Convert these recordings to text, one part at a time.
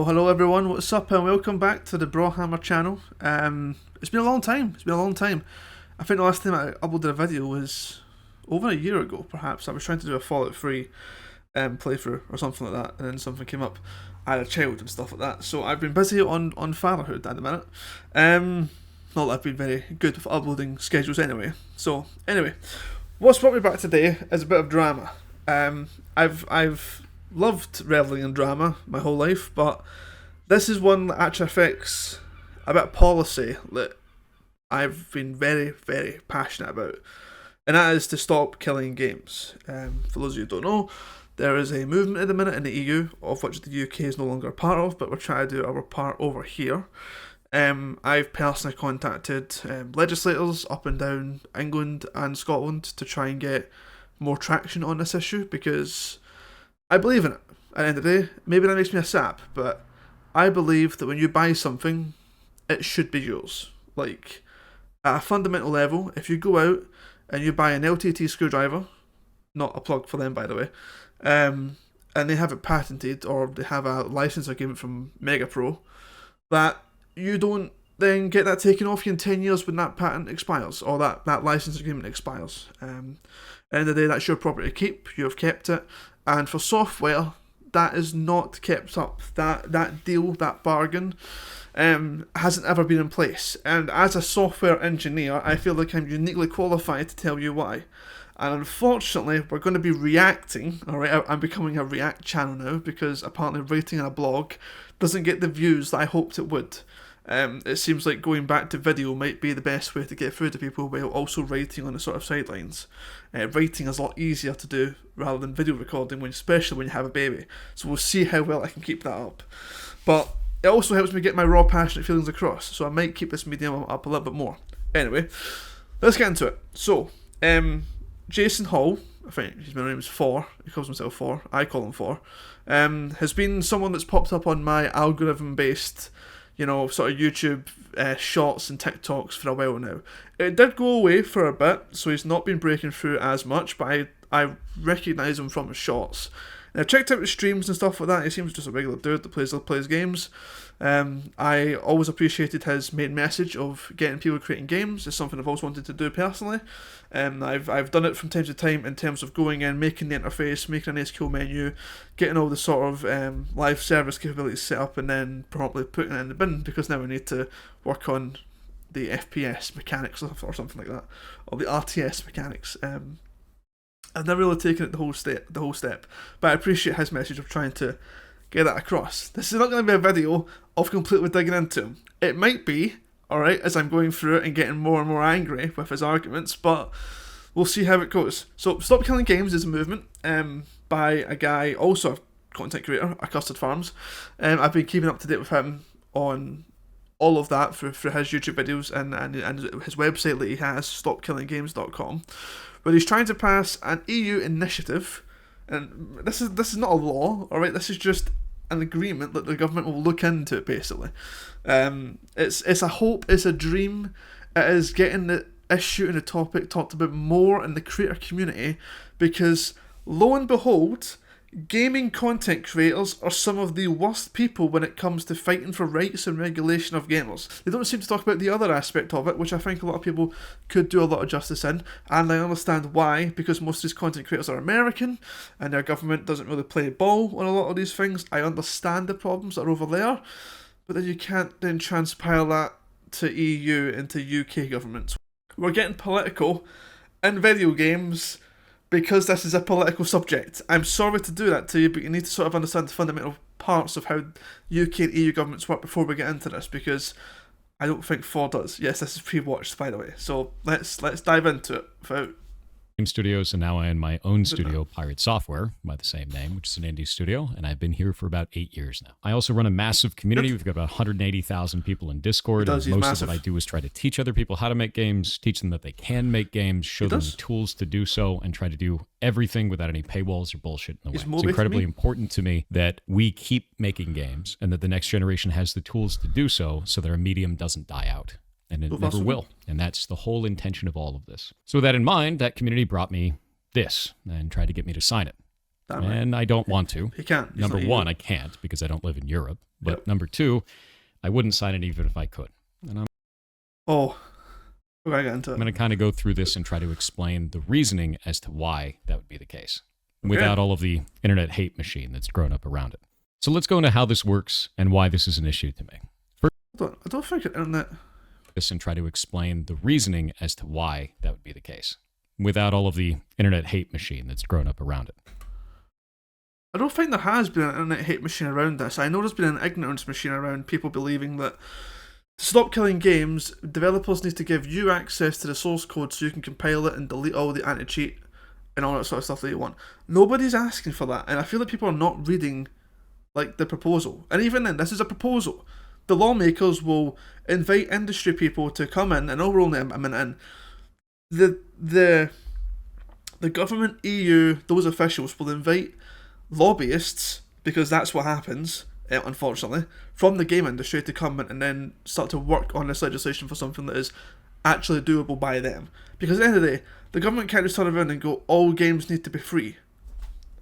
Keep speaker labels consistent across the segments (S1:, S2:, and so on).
S1: Well, hello everyone, what's up and welcome back to the Brawlhammer channel. It's been a long time, I think the last time I uploaded a video was over a year ago, perhaps. I was trying to do a Fallout 3 playthrough or something like that, and then something came up. I had a child and stuff like that, so I've been busy on fatherhood at the minute. Not that I've been very good with uploading schedules anyway. So, anyway, what's brought me back today is a bit of drama. I've loved reveling in drama my whole life, but this is one that actually affects a bit of policy that I've been very, very passionate about, and that is to stop killing games. For those of you who don't know, there is a movement at the minute in the EU, of which the UK is no longer a part of, but we're trying to do our part over here. I've personally contacted legislators up and down England and Scotland to try and get more traction on this issue, because I believe in it. At the end of the day, maybe that makes me a sap, but I believe that when you buy something, it should be yours. Like, at a fundamental level, if you go out and you buy an LTT screwdriver, not a plug for them by the way, and they have it patented or they have a license agreement from Mega Pro, that you don't then get that taken off you in 10 years when that patent expires, or that license agreement expires. At the end of the day, that's your property to keep, you have kept it, and for software, that is not kept up. That deal, that bargain, hasn't ever been in place. And as a software engineer, I feel like I'm uniquely qualified to tell you why. And unfortunately, we're going to be reacting. Alright, I'm becoming a react channel now, because apparently writing in a blog doesn't get the views that I hoped it would. It seems like going back to video might be the best way to get through to people, while also writing on the sort of sidelines. Writing is a lot easier to do rather than video recording, especially when you have a baby. So we'll see how well I can keep that up. But it also helps me get my raw, passionate feelings across, so I might keep this medium up a little bit more. Anyway, let's get into it. So, Jason Hall, I think his name is Thor, he calls himself Thor, I call him Thor, has been someone that's popped up on my algorithm-based, sort of YouTube shorts and TikToks for a while now. It did go away for a bit, so he's not been breaking through as much, but I recognise him from his shorts. And I've checked out his streams and stuff like that. He seems just a regular dude that plays games. I always appreciated his main message of getting people creating games. It's something I've always wanted to do personally. I've done it from time to time in terms of going in, making the interface, making a nice cool menu, getting all the sort of live service capabilities set up, and then promptly putting it in the bin, because now I need to work on the FPS mechanics or something like that, or the RTS mechanics. I've never really taken it the whole step, but I appreciate his message of trying to get that across. This is not going to be a video of completely digging into him. It might be, alright, as I'm going through it and getting more and more angry with his arguments, but we'll see how it goes. So, Stop Killing Games is a movement by a guy, also a content creator, Accursed Farms. I've been keeping up to date with him on all of that through his YouTube videos and his website that he has, stopkillinggames.com, where he's trying to pass an EU initiative, and this is not a law, alright, this is just an agreement that the government will look into it, basically. It's a hope, it's a dream, it is getting the issue and the topic talked about more in the creator community, because lo and behold, gaming content creators are some of the worst people when it comes to fighting for rights and regulation of gamers. They don't seem to talk about the other aspect of it, which I think a lot of people could do a lot of justice in, and I understand why, because most of these content creators are American, and their government doesn't really play ball on a lot of these things. I understand the problems that are over there, but then you can't then transpile that to EU and to UK governments. We're getting political in video games because this is a political subject. I'm sorry to do that to you, but you need to sort of understand the fundamental parts of how UK and EU governments work before we get into this, because I don't think Thor does. Yes, this is pre-watched, by the way. So let's dive into it without
S2: studios, and now I own my own studio, Pirate Software, by the same name, which is an indie studio, and I've been here for about 8 years now. I also run a massive community. We've got about 180,000 people in Discord, and most of what I do is try to teach other people how to make games, teach them that they can make games, show them the tools to do so, and try to do everything without any paywalls or bullshit in the way. It's incredibly important to me that we keep making games, and that the next generation has the tools to do so, so their medium doesn't die out. And it never will. And that's the whole intention of all of this. So with that in mind, that community brought me this and tried to get me to sign it. And I don't want to.
S1: He can't.
S2: Number one, I can't, because I don't live in Europe. But number two, I wouldn't sign it even if I could. And I'm
S1: we're going to get into it.
S2: I'm going to kind of go through this and try to explain the reasoning as to why that would be the case, without all of the internet hate machine that's grown up around it. So let's go into how this works and why this is an issue to me. First,
S1: I don't think internet...
S2: and try to explain the reasoning as to why that would be the case, without all of the internet hate machine that's grown up around it.
S1: I don't think there has been an internet hate machine around this. I know there's been an ignorance machine around people believing that to stop killing games, developers need to give you access to the source code so you can compile it and delete all the anti-cheat and all that sort of stuff that you want. Nobody's asking for that, and I feel like people are not reading like the proposal. And even then, this is a proposal. The lawmakers will invite industry people to come in, and I'll roll them in. The government, EU, those officials will invite lobbyists, because that's what happens, unfortunately, from the game industry to come in and then start to work on this legislation for something that is actually doable by them. Because at the end of the day, the government can't just turn around and go, all games need to be free.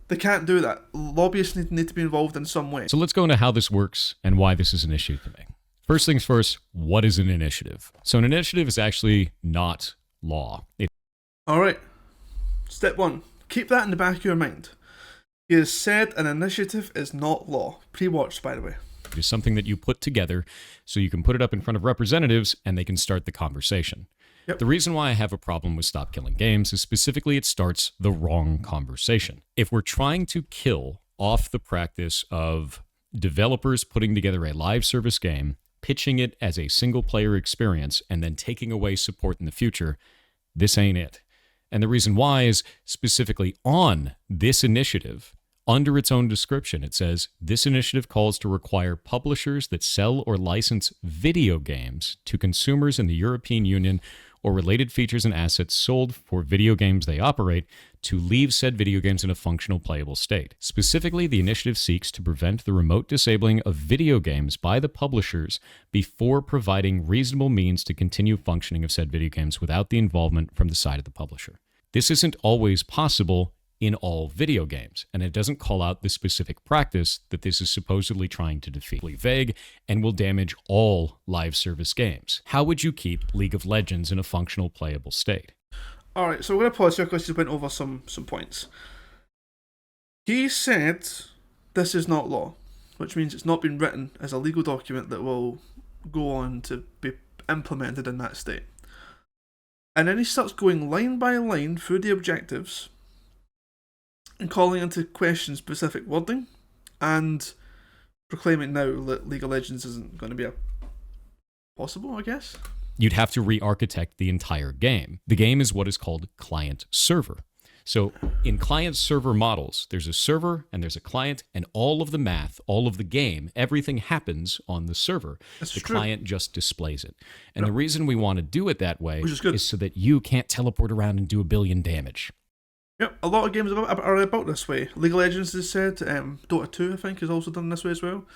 S1: They can't do that. Lobbyists need to be involved in some way.
S2: So let's go into how this works and why this is an issue to me. First things first, what is an initiative? So an initiative is actually not law.
S1: Alright. Step one. Keep that in the back of your mind. He has said an initiative is not law. Pre-watched, by the way.
S2: It is something that you put together so you can put it up in front of representatives and they can start the conversation.
S1: Yep.
S2: The reason why I have a problem with Stop Killing Games is specifically it starts the wrong conversation. If we're trying to kill off the practice of developers putting together a live service game, pitching it as a single player experience, and then taking away support in the future, this ain't it. And the reason why is specifically on this initiative, under its own description, it says, this initiative calls to require publishers that sell or license video games to consumers in the European Union or related features and assets sold for video games they operate to leave said video games in a functional playable state. Specifically, the initiative seeks to prevent the remote disabling of video games by the publishers before providing reasonable means to continue functioning of said video games without the involvement from the side of the publisher. This isn't always possible in all video games, and it doesn't call out the specific practice that this is supposedly trying to defeat. Vague and will damage all live service games. How would you keep League of Legends in a functional playable state?
S1: Alright, so we're going to pause here because he went over some points. He said this is not law, which means it's not been written as a legal document that will go on to be implemented in that state. And then he starts going line by line through the objectives and calling into question specific wording and proclaiming now that League of Legends isn't going to be possible, I guess.
S2: You'd have to re-architect the entire game. The game is what is called client-server. So in client-server models, there's a server and there's a client, and all of the math, all of the game, everything happens on the server.
S1: That's
S2: the
S1: true.
S2: client just displays it. And the reason we want to do it that way
S1: is
S2: so that you can't teleport around and do 1 billion damage.
S1: Yep, a lot of games are about this way. League of Legends is said, Dota 2 I think is also done this way as well.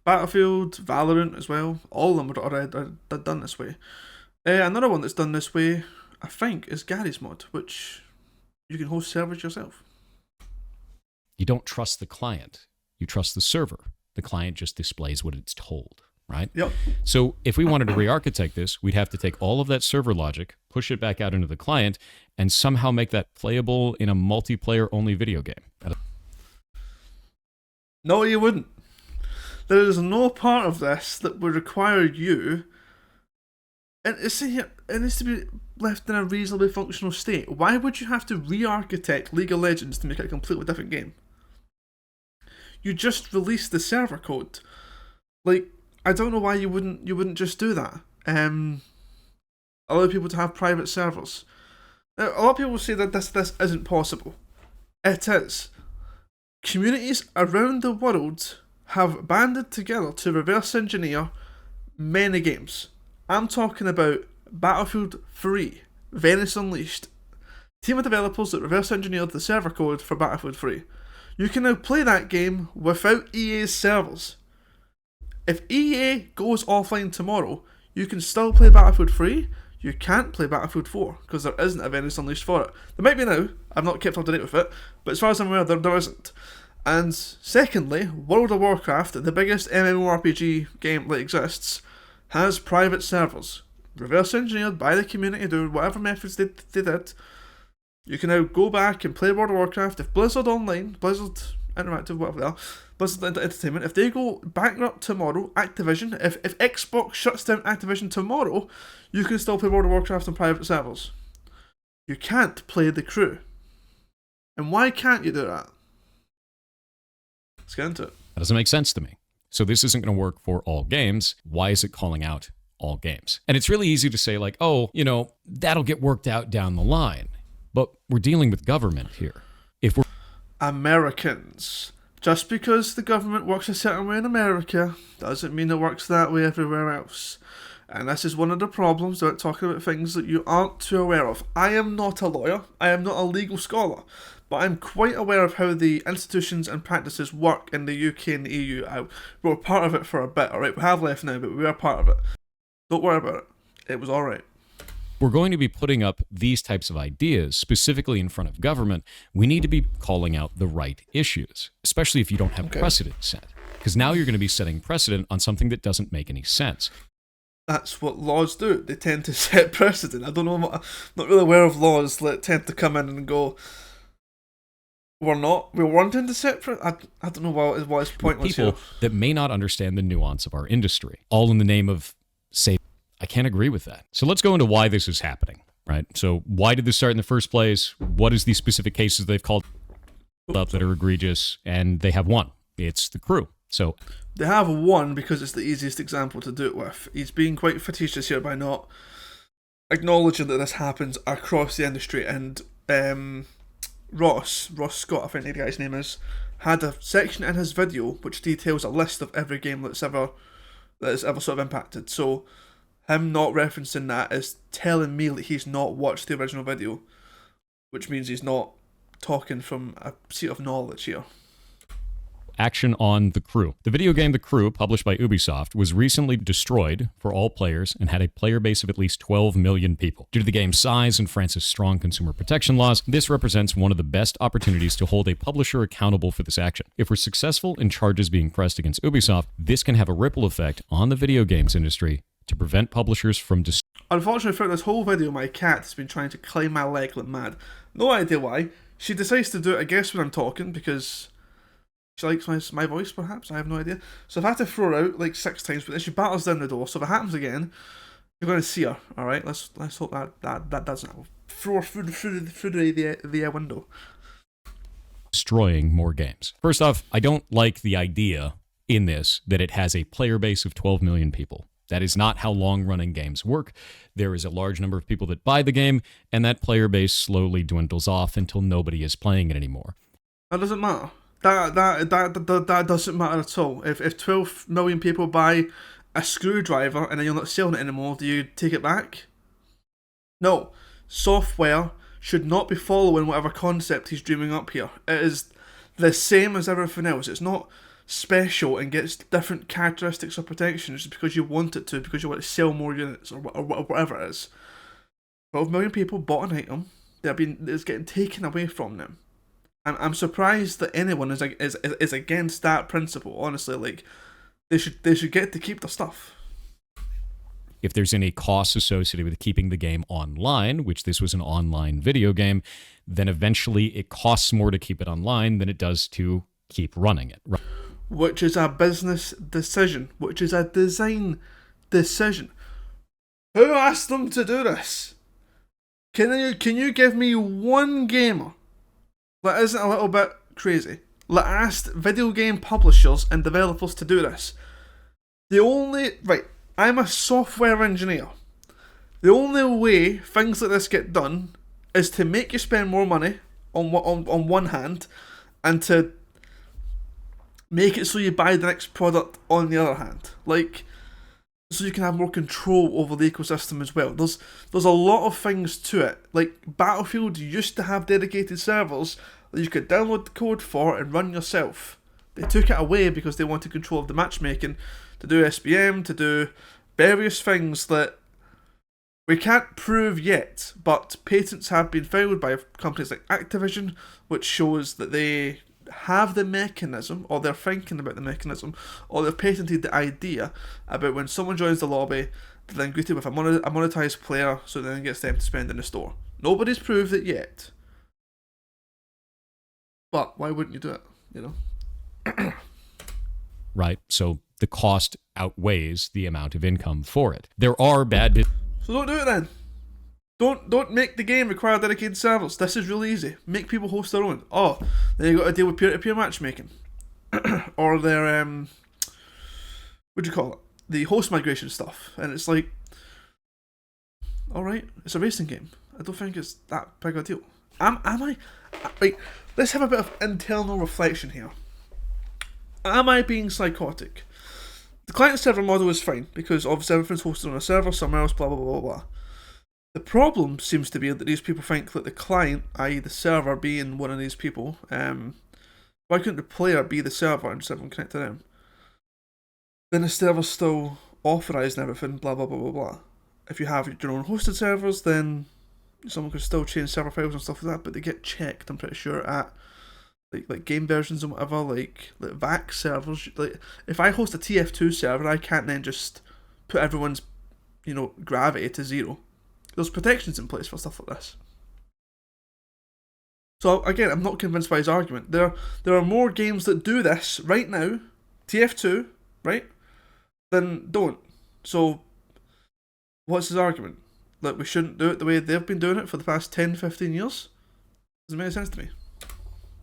S1: Battlefield, Valorant as well, all of them are done this way. Another one that's done this way, I think, is Gary's mod, which you can host servers yourself.
S2: You don't trust the client, you trust the server. The client just displays what it's told, right?
S1: Yep.
S2: So if we wanted to re-architect this, we'd have to take all of that server logic, push it back out into the client, and somehow make that playable in a multiplayer-only video game.
S1: No, you wouldn't. There is no part of this that would require you, and it needs to be left in a reasonably functional state. Why would you have to re-architect League of Legends to make it a completely different game? You just released the server code. Like, I don't know why you wouldn't just do that. Allow people to have private servers. A lot of people say that this isn't possible. It is. Communities around the world have banded together to reverse engineer many games. I'm talking about Battlefield 3, Venice Unleashed. Team of developers that reverse engineered the server code for Battlefield 3. You can now play that game without EA's servers. If EA goes offline tomorrow, you can still play Battlefield 3. You can't play Battlefield 4 because there isn't a Venice Unleashed for it. There might be now. I've not kept up to date with it, but as far as I'm aware, there isn't. And secondly, World of Warcraft, the biggest MMORPG game that exists, has private servers. Reverse engineered by the community, doing whatever methods they did. You can now go back and play World of Warcraft. If Blizzard Online, Blizzard Interactive, whatever they are, Blizzard Entertainment, if they go bankrupt tomorrow, Activision, if Xbox shuts down Activision tomorrow, you can still play World of Warcraft on private servers. You can't play the crew. And why can't you do that? Let's get into it.
S2: That doesn't make sense to me. So this isn't going to work for all games. Why is it calling out all games? And it's really easy to say like, oh, that'll get worked out down the line. But we're dealing with government here. If we're
S1: Americans. Just because the government works a certain way in America doesn't mean it works that way everywhere else. And this is one of the problems about talking about things that you aren't too aware of. I am not a lawyer. I am not a legal scholar. But I'm quite aware of how the institutions and practices work in the UK and the EU. We were part of it for a bit, alright? We have left now, but we are part of it. Don't worry about it. It was alright.
S2: We're going to be putting up these types of ideas specifically in front of government. We need to be calling out the right issues, especially if you don't have precedent set. Because now you're going to be setting precedent on something that doesn't make any sense.
S1: That's what laws do. They tend to set precedent. I don't know. I'm not really aware of laws that tend to come in and go, we're wanting to set precedent. I don't know what his point was here.
S2: People that may not understand the nuance of our industry, all in the name of safety. I can't agree with that. So let's go into why this is happening, right? So why did this start in the first place? What is the specific cases they've called up that are egregious? And they have one. It's the crew. So
S1: they have one because it's the easiest example to do it with. He's being quite facetious here by not acknowledging that this happens across the industry. And Ross Scott, I think the guy's name is, had a section in his video which details a list of every game that's ever sort of impacted. So him not referencing that is telling me that he's not watched the original video, which means he's not talking from a seat of knowledge here.
S2: Action on The Crew. The video game The Crew, published by Ubisoft, was recently destroyed for all players and had a player base of at least 12 million people. Due to the game's size and France's strong consumer protection laws, this represents one of the best opportunities to hold a publisher accountable for this action. If we're successful in charges being pressed against Ubisoft, this can have a ripple effect on the video games industry to prevent publishers from
S1: Unfortunately, throughout this whole video, my cat has been trying to climb my leg like mad. No idea why. She decides to do it, I guess, when I'm talking, because she likes my voice, perhaps. I have no idea. So I've had to throw her out like 6 times, but then she battles down the door. So if it happens again, you're going to see her. All right, let's hope that doesn't happen. Throw her through the window.
S2: Destroying more games. First off, I don't like the idea in this that it has a player base of 12 million people. That is not how long-running games work. There is a large number of people that buy the game, and that player base slowly dwindles off until nobody is playing it anymore.
S1: That doesn't matter. That doesn't matter at all. If 12 million people buy a screwdriver and then you're not selling it anymore, do you take it back? No. Software should not be following whatever concept he's dreaming up here. It is the same as everything else. It's not special and gets different characteristics or protections just because you want it to, because you want to sell more units or whatever it is. 12 million people bought an item. It's getting taken away from them. I'm surprised that anyone is against that principle. Honestly, like they should get to keep the stuff.
S2: If there's any costs associated with keeping the game online, which this was an online video game, then eventually it costs more to keep it online than it does to keep running it.
S1: Which is a business decision, which is a design decision. Who asked them to do this? Can you give me one gamer that isn't a little bit crazy that asked video game publishers and developers to do this? I'm a software engineer. The only way things like this get done is to make you spend more money on one hand, and to make it so you buy the next product on the other hand. Like, so you can have more control over the ecosystem as well. There's a lot of things to it. Like, Battlefield used to have dedicated servers that you could download the code for and run yourself. They took it away because they wanted control of the matchmaking, to do SBM, to do various things that we can't prove yet, but patents have been filed by companies like Activision, which shows that they have the mechanism, or they're thinking about the mechanism, or they've patented the idea about when someone joins the lobby, they're then greeted with a monetized player, so then it gets them to spend in the store. Nobody's proved it yet. But why wouldn't you do it, you know?
S2: Right, so the cost outweighs the amount of income for it. There are bad...
S1: So don't do it then. Don't make the game require dedicated servers. This is really easy. Make people host their own. Oh, then you got to deal with peer-to-peer matchmaking. Or their, what do you call it? The host migration stuff. And it's like, alright, it's a racing game. I don't think it's that big a deal. Like, let's have a bit of internal reflection here. Am I being psychotic? The client-server model is fine, because obviously everything's hosted on a server somewhere else, blah, blah, blah, blah. The problem seems to be that these people think that the client, i.e. the server being one of these people, why couldn't the player be the server and everyone connect to them? Then the server's still authorised and everything, blah, blah, blah, blah, blah. If you have your own hosted servers, then someone could still change server files and stuff like that, but they get checked, I'm pretty sure, at like game versions and whatever, like VAX servers. Like, if I host a TF2 server, I can't then just put everyone's, gravity to 0. There's protections in place for stuff like this. So again, I'm not convinced by his argument. There are more games that do this right now, TF2, right, than don't. So what's his argument? That we shouldn't do it the way they've been doing it for the past 10, 15 years? Doesn't make any sense to me.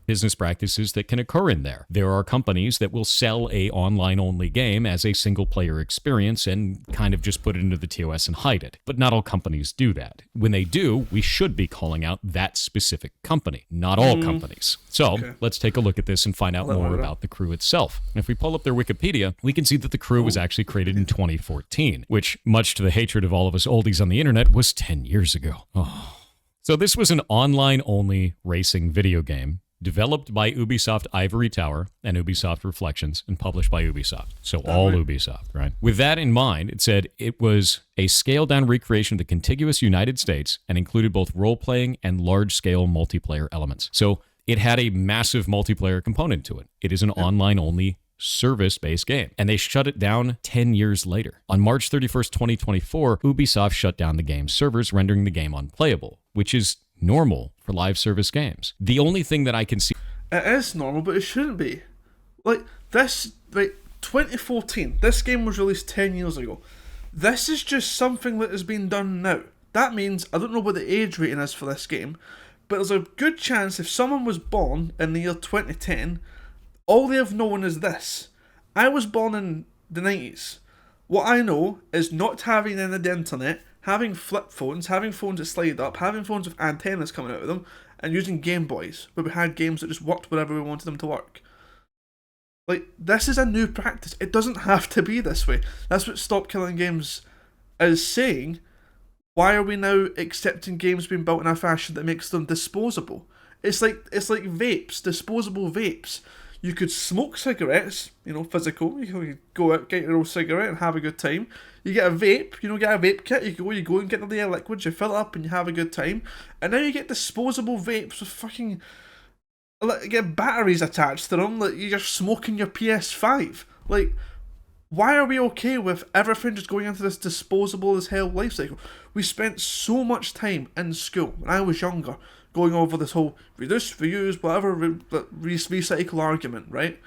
S2: Business practices that can occur in there. There are companies that will sell a online-only game as a single-player experience and kind of just put it into the TOS and hide it. But not all companies do that. When they do, we should be calling out that specific company, not all companies. So let's take a look at this and find out more about the crew itself. If we pull up their Wikipedia, we can see that the crew was actually created in 2014, which, much to the hatred of all of us oldies on the internet, was 10 years ago. Oh. So this was an online-only racing video game developed by Ubisoft Ivory Tower and Ubisoft Reflections and published by Ubisoft. So all Ubisoft, right? With that in mind, it said it was a scaled-down recreation of the contiguous United States and included both role-playing and large-scale multiplayer elements. So it had a massive multiplayer component to it. It is an online-only service-based game, and they shut it down 10 years later. On March 31st, 2024, Ubisoft shut down the game's servers, rendering the game unplayable, which is normal for live service games. The only thing that I can see...
S1: It is normal, but it shouldn't be. Like, 2014, this game was released 10 years ago. This is just something that has been done now. That means, I don't know what the age rating is for this game, but there's a good chance if someone was born in the year 2010, all they have known is this. I was born in the 90s. What I know is not having any of the internet, having flip phones, having phones that slide up, having phones with antennas coming out of them, and using Game Boys, where we had games that just worked wherever we wanted them to work. Like, this is a new practice. It doesn't have to be this way. That's what Stop Killing Games is saying. Why are we now accepting games being built in a fashion that makes them disposable? It's like vapes, disposable vapes. You could smoke cigarettes, physical. You could go out, get your own cigarette and have a good time. You get a vape, get a vape kit. You go and get the liquids, you fill it up and you have a good time. And now you get disposable vapes with fucking, get batteries attached to them. Like, you're smoking your PS5. Like, why are we okay with everything just going into this disposable as hell life cycle? We spent so much time in school when I was younger going over this whole reduce, reuse, whatever, recycle argument, right?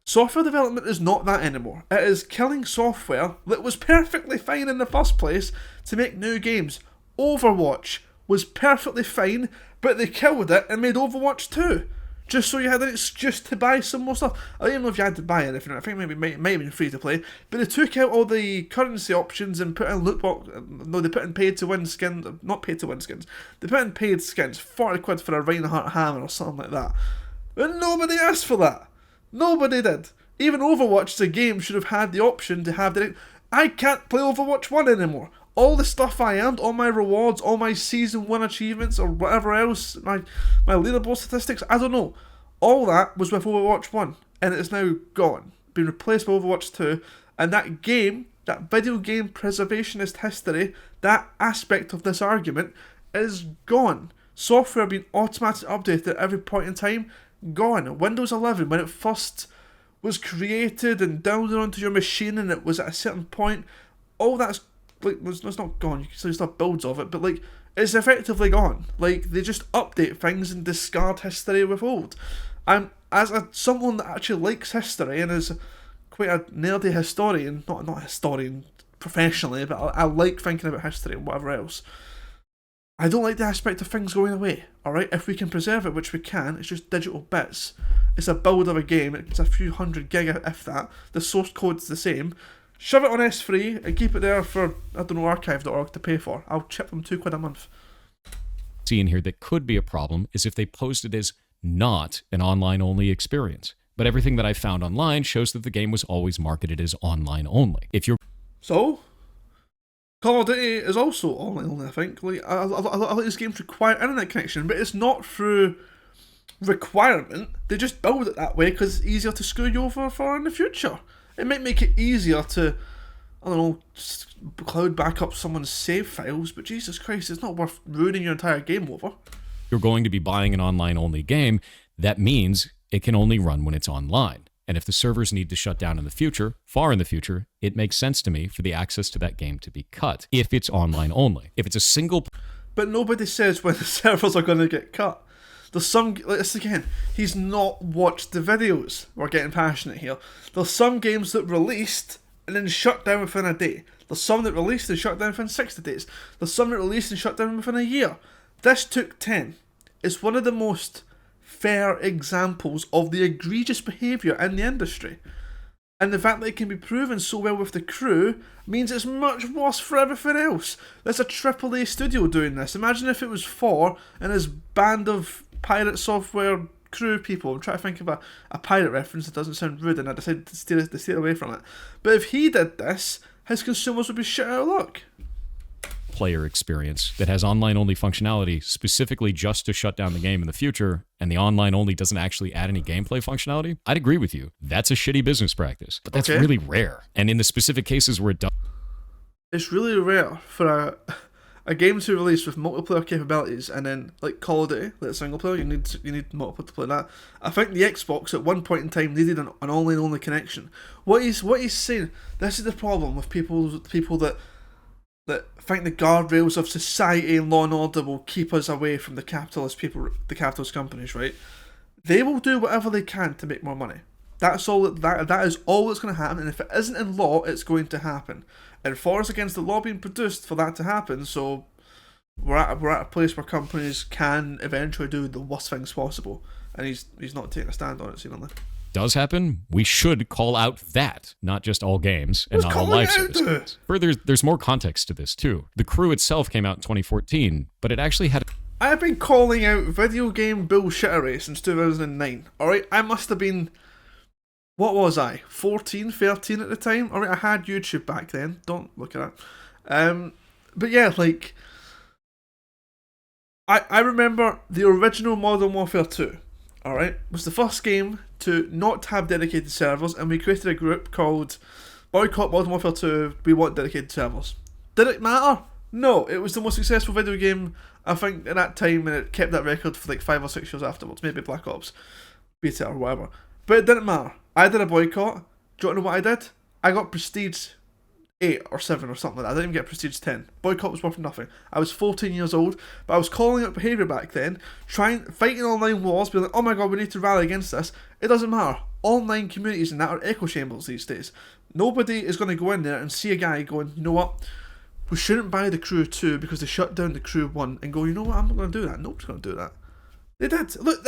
S1: Software development is not that anymore. It is killing software that was perfectly fine in the first place to make new games. Overwatch was perfectly fine, but they killed it and made Overwatch 2. Just so you had an excuse to buy some more stuff. I don't even know if you had to buy anything. I think maybe it might have been free to play. But they took out all the currency options and put in loot box. No, they put in paid to win skins. Not paid to win skins. They put in paid skins. 40 quid for a Reinhardt hammer or something like that. And nobody asked for that. Nobody did. Even Overwatch as a game should have had the option to have the... I can't play Overwatch 1 anymore. All the stuff I earned, all my rewards, all my season 1 achievements or whatever else, my leaderboard statistics, I don't know. All that was with Overwatch 1 and it is now gone. Been replaced by Overwatch 2, and that game, that video game preservationist history, that aspect of this argument is gone. Software being automatically updated at every point in time gone. Windows 11, when it first was created and downloaded onto your machine, and it was at a certain point, all that's like was not gone. You can still have builds of it, but like it's effectively gone. Like they just update things and discard history with old. I'm someone that actually likes history and is quite a nerdy historian, not a historian professionally, but I like thinking about history and whatever else. I don't like the aspect of things going away, alright? If we can preserve it, which we can, it's just digital bits. It's a build of a game, it's a few hundred gig if that, the source code's the same. Shove it on S3 and keep it there for, I don't know, archive.org to pay for. I'll chip them £2 a month.
S2: In here that could be a problem is if they post it as not an online-only experience. But everything that I found online shows that the game was always marketed as online-only. If you're...
S1: So... Call of Duty is also online only, I think. Like, a lot of these games require internet connection, but it's not through requirement. They just build it that way because it's easier to screw you over for in the future. It might make it easier to, I don't know, cloud back up someone's save files, but Jesus Christ, it's not worth ruining your entire game over.
S2: You're going to be buying an online-only game, that means it can only run when it's online. And if the servers need to shut down in the future, far in the future, it makes sense to me for the access to that game to be cut, if it's online only. If it's a single...
S1: But nobody says when the servers are going to get cut. There's some... Like this again, he's not watched the videos. We're getting passionate here. There's some games that released and then shut down within a day. There's some that released and shut down within 60 days. There's some that released and shut down within a year. This took 10. It's one of the most fair examples of the egregious behaviour in the industry. And the fact that it can be proven so well with the crew means it's much worse for everything else. There's a AAA studio doing this. Imagine if it was Thor and his band of pirate software crew people. I'm trying to think of a pirate reference that doesn't sound rude, and I decided to steer away from it. But if he did this, his consumers would be shit out of luck.
S2: Player experience that has online-only functionality specifically just to shut down the game in the future, and the online-only doesn't actually add any gameplay functionality, I'd agree with you. That's a shitty business practice. But that's really rare. And in the specific cases where it does...
S1: It's really rare for a game to release with multiplayer capabilities, and then, like Call of Duty, like single player, you need multiplayer to play that. I think the Xbox at one point in time needed an online-only connection. What he's saying, this is the problem with people that think the guardrails of society and law and order will keep us away from the capitalist people, the capitalist companies, right? They will do whatever they can to make more money. That's all. That is all that's going to happen. And if it isn't in law, it's going to happen. And Thors against the law being produced for that to happen. So we're at a place where companies can eventually do the worst things possible. And he's not taking a stand on it, seemingly.
S2: Does happen, we should call out that, not just all games and not all live services. Further, there's more context to this too. The Crew itself came out in 2014, but it actually had...
S1: I've been calling out video game bullshittery since 2009, alright? I must have been... What was I? 14, 13 at the time? Alright, I had YouTube back then. Don't look at that. But yeah, like... I remember the original Modern Warfare 2. Alright, was the first game to not have dedicated servers, and we created a group called Boycott Modern Warfare 2, we want dedicated servers. Did it matter? No, it was the most successful video game, I think, at that time, and it kept that record for like 5 or 6 years afterwards, maybe Black Ops, Beta or whatever. But it didn't matter. I did a boycott. Do you want to know what I did? I got Prestige 8 or 7 or something like that. I didn't even get Prestige 10. Boycott was worth nothing. I was 14 years old, but I was calling out behaviour back then, fighting online wars, being like, oh my god, we need to rally against this. It doesn't matter. Online communities and that are echo chambers these days. Nobody is going to go in there and see a guy going, you know what, we shouldn't buy the Crew 2 because they shut down the Crew 1, and go, you know what, I'm not going to do that. Nobody's going to do that. They did. Look,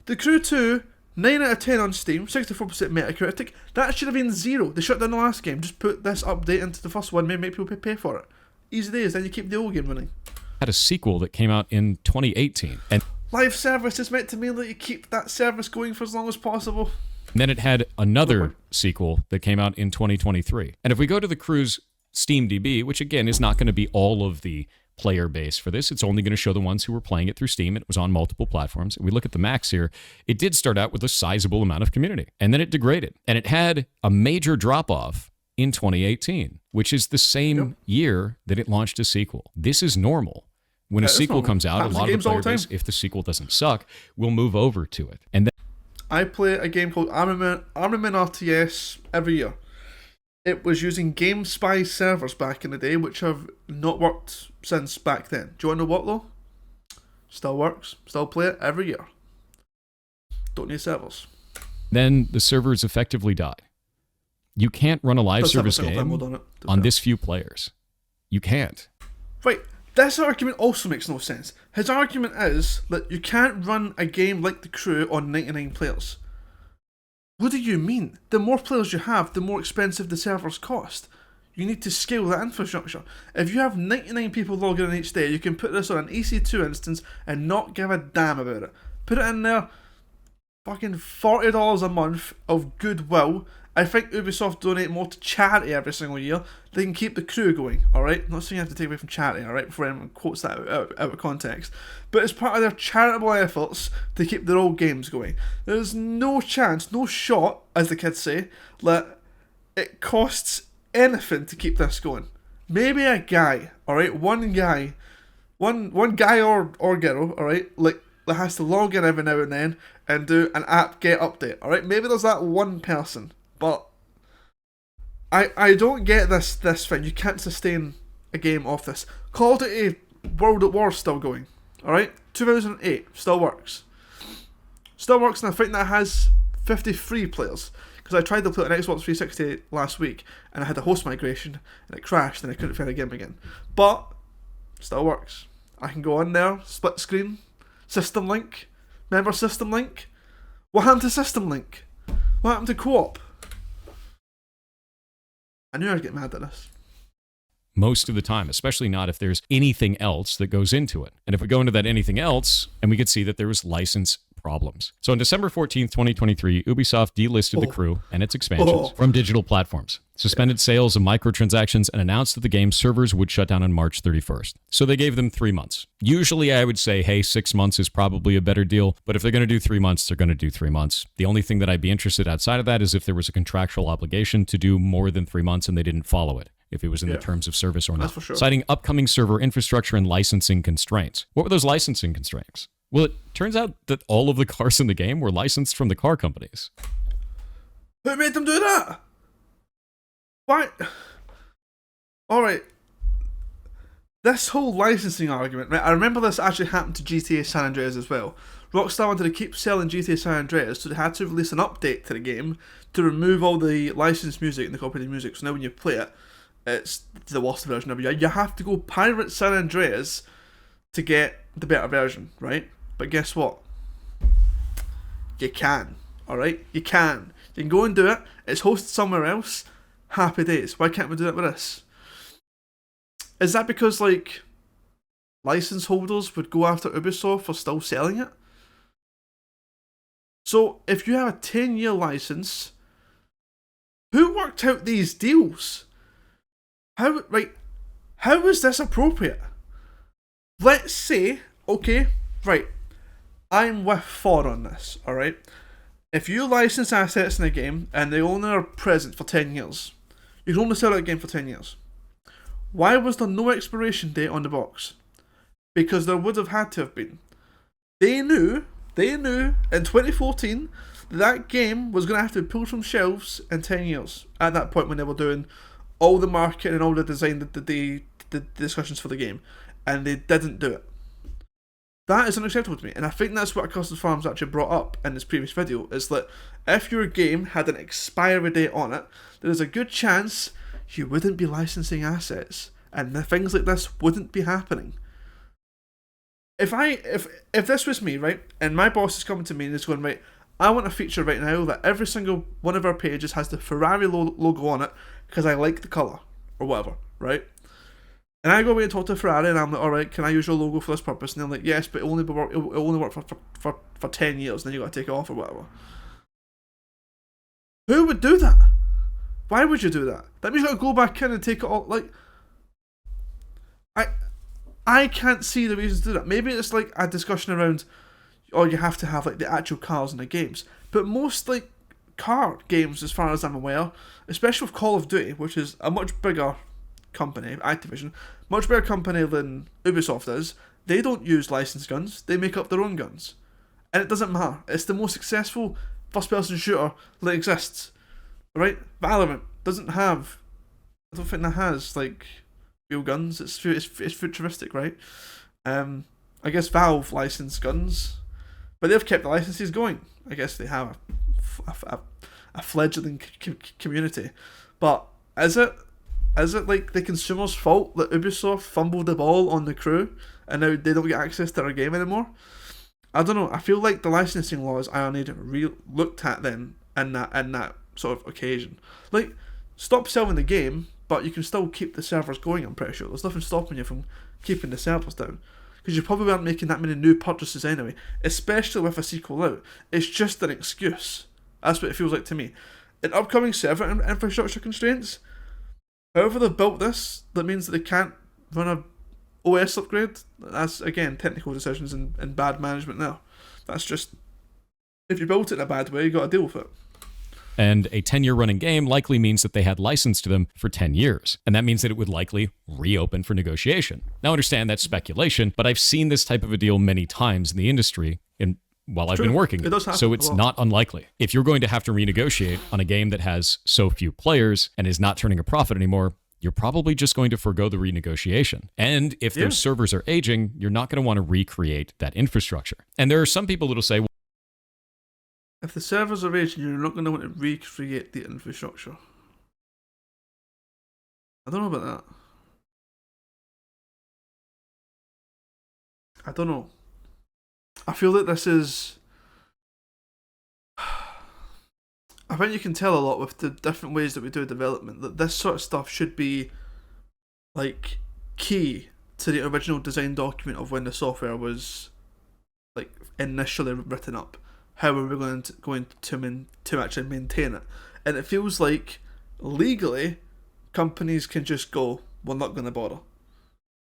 S1: the Crew 2... 9 out of 10 on Steam, 64% Metacritic. That should have been 0. They shut down the last game. Just put this update into the first one, maybe make people pay for it. Easy days, then you keep the old game running.
S2: Had a sequel that came out in 2018. And
S1: live service is meant to mean that you keep that service going for as long as possible.
S2: And then it had another sequel that came out in 2023. And if we go to the Crew's SteamDB, which again is not going to be all of the player base for this, it's only going to show the ones who were playing it through Steam. It was on multiple platforms. We look at the max here. It did start out with a sizable amount of community, and then it degraded. And it had a major drop-off in 2018, which is the same year that it launched a sequel. This is normal. When a sequel comes out, a lot of the player base, if the sequel doesn't suck, will move over to it. And then
S1: I play a game called Armament RTS every year. It was using GameSpy servers back in the day, which have not worked since back then. Do you want to know what though? Still works. Still play it every year. Don't need servers.
S2: Then the servers effectively die. You can't run a live service game on this few players. You can't.
S1: Right. This argument also makes no sense. His argument is that you can't run a game like The Crew on 99 players. What do you mean? The more players you have, the more expensive the servers cost. You need to scale that infrastructure. If you have 99 people logging in each day, you can put this on an EC2 instance and not give a damn about it. Put it in there, fucking $40 a month of goodwill. I think Ubisoft donate more to charity every single year. They can keep The Crew going, alright? I'm not saying you have to take away from charity, alright? Before anyone quotes that out of context. But it's part of their charitable efforts to keep their old games going. There's no chance, no shot, as the kids say, that it costs anything to keep this going. Maybe a guy, alright? One guy or girl, alright? Like, that has to log in every now and then and do an app get update, alright? Maybe there's that one person. But I don't get this thing. You can't sustain a game off this. Call of Duty World at War still going. Alright? 2008 still works. Still works, and I think that has 53 players. Because I tried to play it on Xbox 360 last week and I had a host migration and it crashed and I couldn't find the game again. But still works. I can go on there, split screen, system link. Remember system link? What happened to system link? What happened to co-op? I knew I'd get mad at this.
S2: Most of the time, especially not if there's anything else that goes into it. And if we go into that anything else, and we could see that there was license problems. So on December 14th, 2023, Ubisoft delisted The Crew and its expansions from digital platforms, suspended sales of microtransactions, and announced that the game's servers would shut down on March 31st. So they gave them 3 months. Usually I would say, hey, 6 months is probably a better deal, but if they're going to do 3 months, they're going to do 3 months. The only thing that I'd be interested outside of that is if there was a contractual obligation to do more than 3 months and they didn't follow it, if it was in the terms of service or not.
S1: For sure.
S2: Citing upcoming server infrastructure and licensing constraints. What were those licensing constraints? Well, it turns out that all of the cars in the game were licensed from the car companies.
S1: Who made them do that? Why? Alright. This whole licensing argument, right? I remember this actually happened to GTA San Andreas as well. Rockstar wanted to keep selling GTA San Andreas, so they had to release an update to the game to remove all the licensed music and the copyrighted music. So now when you play it, it's the worst version of it. You have to go pirate San Andreas to get the better version, right? But guess what? You can, alright? You can. You can go and do it. It's hosted somewhere else. Happy days. Why can't we do it with this? Is that because, like, license holders would go after Ubisoft for still selling it? So, if you have a 10-year license, who worked out these deals? How is this appropriate? Let's say, okay, right, I'm with Thor on this, alright? If you license assets in a game and they only are present for 10 years, you can only sell that game for 10 years. Why was there no expiration date on the box? Because there would have had to have been. They knew in 2014 that game was going to have to be pulled from shelves in 10 years. At that point when they were doing all the marketing and all the design, the discussions for the game. And they didn't do it. That is unacceptable to me. And I think that's what Accursed Farms actually brought up in this previous video, is that if your game had an expiry date on it, there is a good chance you wouldn't be licensing assets. And things like this wouldn't be happening. If this was me, right, and my boss is coming to me and is going, right, I want a feature right now that every single one of our pages has the Ferrari logo on it because I like the colour, or whatever, right? And I go away and talk to Ferrari and I'm like, alright, can I use your logo for this purpose? And they're like, yes, but it'll only work for 10 years, and then you got to take it off or whatever. Who would do that? Why would you do that? That means you got to go back in and take it all, like... I can't see the reasons to do that. Maybe it's like a discussion around, oh, you have to have like the actual cars in the games. But most like car games, as far as I'm aware, especially with Call of Duty, which is a much bigger company, Activision, much bigger company than Ubisoft is, they don't use licensed guns. They make up their own guns. And it doesn't matter. It's the most successful first-person shooter that exists, right? Valorant doesn't have. I don't think that has like real guns. It's futuristic, right? I guess Valve licensed guns, but they've kept the licenses going. I guess they have a fledgling community, but is it like the consumer's fault that Ubisoft fumbled the ball on the crew and now they don't get access to their game anymore? I don't know. I feel like the licensing laws Iron Age looked at then in that sort of occasion. Like, stop selling the game, but you can still keep the servers going. I'm pretty sure there's nothing stopping you from keeping the servers down, because you probably aren't making that many new purchases anyway, especially with a sequel out. It's just an excuse. That's what it feels like to me. In upcoming server infrastructure constraints, however they've built this, that means that they can't run a OS upgrade. That's, again, technical decisions and bad management there. That's just, if you built it in a bad way, you got to deal with it.
S2: And a 10-year running game likely means that they had license to them for 10 years. And that means that it would likely reopen for negotiation. Now, understand that's speculation, but I've seen this type of a deal many times in the industry while I've been working.
S1: It does happen,
S2: so it's not unlikely. If you're going to have to renegotiate on a game that has so few players and is not turning a profit anymore, you're probably just going to forgo the renegotiation. And if those servers are aging, you're not going to want to recreate that infrastructure. And there are some people that'll say,
S1: if the servers are aging, you're not going to want to recreate the infrastructure. I don't know about that. I don't know. I feel that this is... I think you can tell a lot with the different ways that we do development that this sort of stuff should be like key to the original design document of when the software was like initially written up. How are we going to actually maintain it? And it feels like legally companies can just go, we're not going to bother.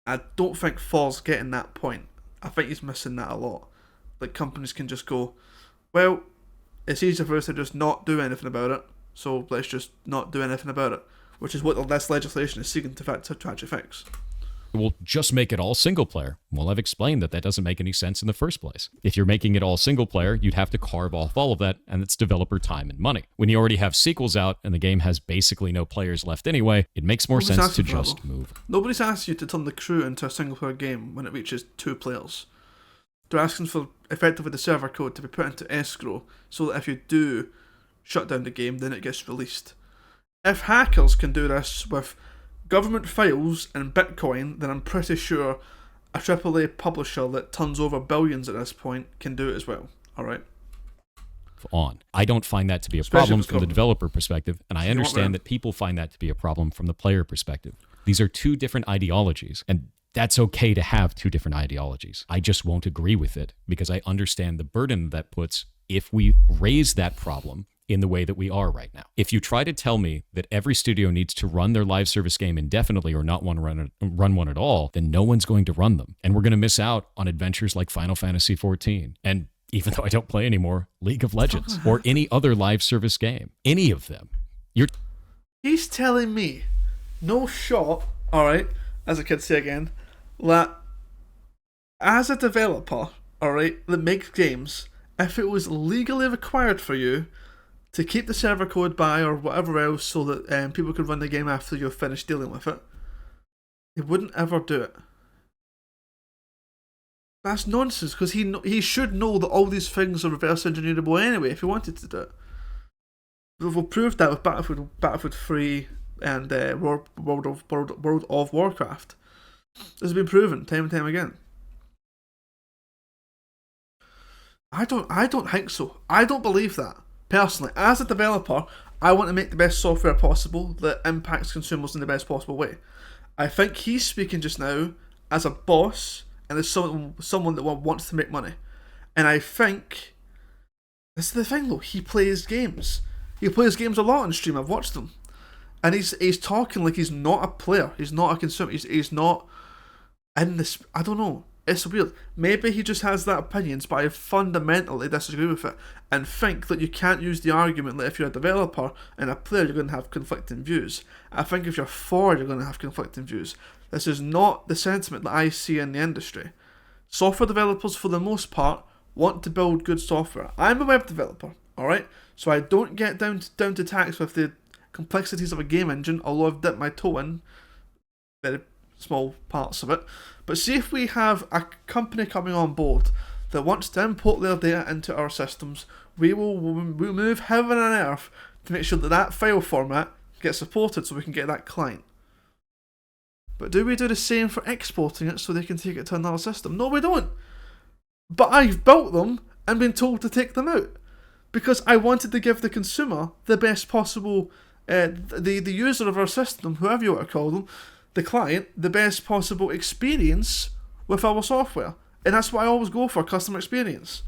S1: I don't think Thor's getting that point. I think he's missing that a lot. Like, companies can just go, well, it's easier for us to just not do anything about it, so let's just not do anything about it, which is what this legislation is seeking to actually fix.
S2: We'll just make it all single player. Well, I've explained that doesn't make any sense in the first place. If you're making it all single player, you'd have to carve off all of that, and it's developer time and money. When you already have sequels out and the game has basically no players left anyway, it makes more sense to just move.
S1: Nobody's asked you to turn the crew into a single player game when it reaches 2 players. They're asking for effectively the server code to be put into escrow so that if you do shut down the game, then it gets released. If hackers can do this with government files and Bitcoin, then I'm pretty sure a AAA publisher that turns over billions at this point can do it as well. Alright?
S2: I don't find that to be a problem from the developer perspective, and I understand that people find that to be a problem from the player perspective. These are two different ideologies, and that's okay to have two different ideologies. I just won't agree with it because I understand the burden that puts if we raise that problem in the way that we are right now. If you try to tell me that every studio needs to run their live service game indefinitely or not want to run one at all, then no one's going to run them. And we're going to miss out on adventures like Final Fantasy XIV. And even though I don't play anymore, League of Legends or any other live service game. Any of them.
S1: He's telling me, no shot, alright, as a kid say again, that as a developer, alright, that makes games, if it was legally required for you to keep the server code by or whatever else so that people could run the game after you're finished dealing with it, he wouldn't ever do it. That's nonsense, because he should know that all these things are reverse engineerable anyway if he wanted to do it. We've proved that with Battlefield 3 and World of Warcraft. This has been proven time and time again. I don't think so. I don't believe that. Personally, as a developer, I want to make the best software possible that impacts consumers in the best possible way. I think he's speaking just now as a boss and as someone that wants to make money. And I think this is the thing though. He plays games. He plays games a lot on stream. I've watched them, and he's talking like he's not a player. He's not a consumer. He's not in this. I don't know. It's weird. Maybe he just has that opinions, but I fundamentally disagree with it and think that you can't use the argument that if you're a developer and a player, you're going to have conflicting views. I think if you're Thor, you're going to have conflicting views. This is not the sentiment that I see in the industry. Software developers, for the most part, want to build good software. I'm a web developer. alright? So I don't get down to tax with the complexities of a game engine, although I've dipped my toe in very small parts of it. But see if we have a company coming on board that wants to import their data into our systems, we'll move heaven and earth to make sure that that file format gets supported so we can get that client. But do we do the same for exporting it so they can take it to another system? No, we don't. But I've built them and been told to take them out because I wanted to give the consumer the best possible, the user of our system, whoever you want to call them, the client, the best possible experience with our software. And that's what I always go for, customer experience.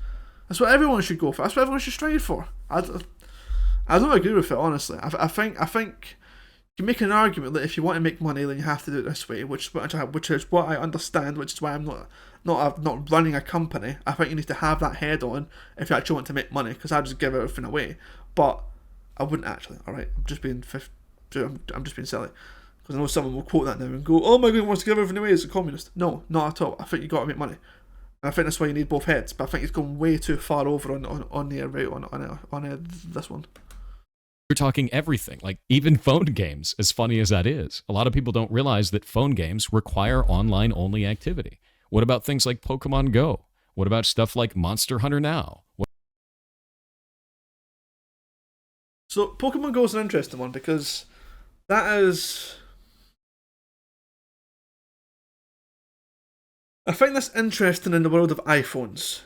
S1: That's what everyone should go for. That's what everyone should strive for. I don't agree with it, honestly. I think you can make an argument that if you want to make money, then you have to do it this way, which is what I understand, which is why I'm not running a company. I think you need to have that head on if you actually want to make money, because I just give everything away. But I wouldn't actually. All right, I'm just being silly, because I know someone will quote that now and go, "Oh my God, wants to give everything away as a communist." No, not at all. I think you got to make money. And I think that's why you need both heads. But I think it's gone way too far over on this one.
S2: We're talking everything, like even phone games, as funny as that is. A lot of people don't realize that phone games require online-only activity. What about things like Pokemon Go? What about stuff like Monster Hunter Now?
S1: So Pokemon Go is an interesting one because that is... I find this interesting in the world of iPhones.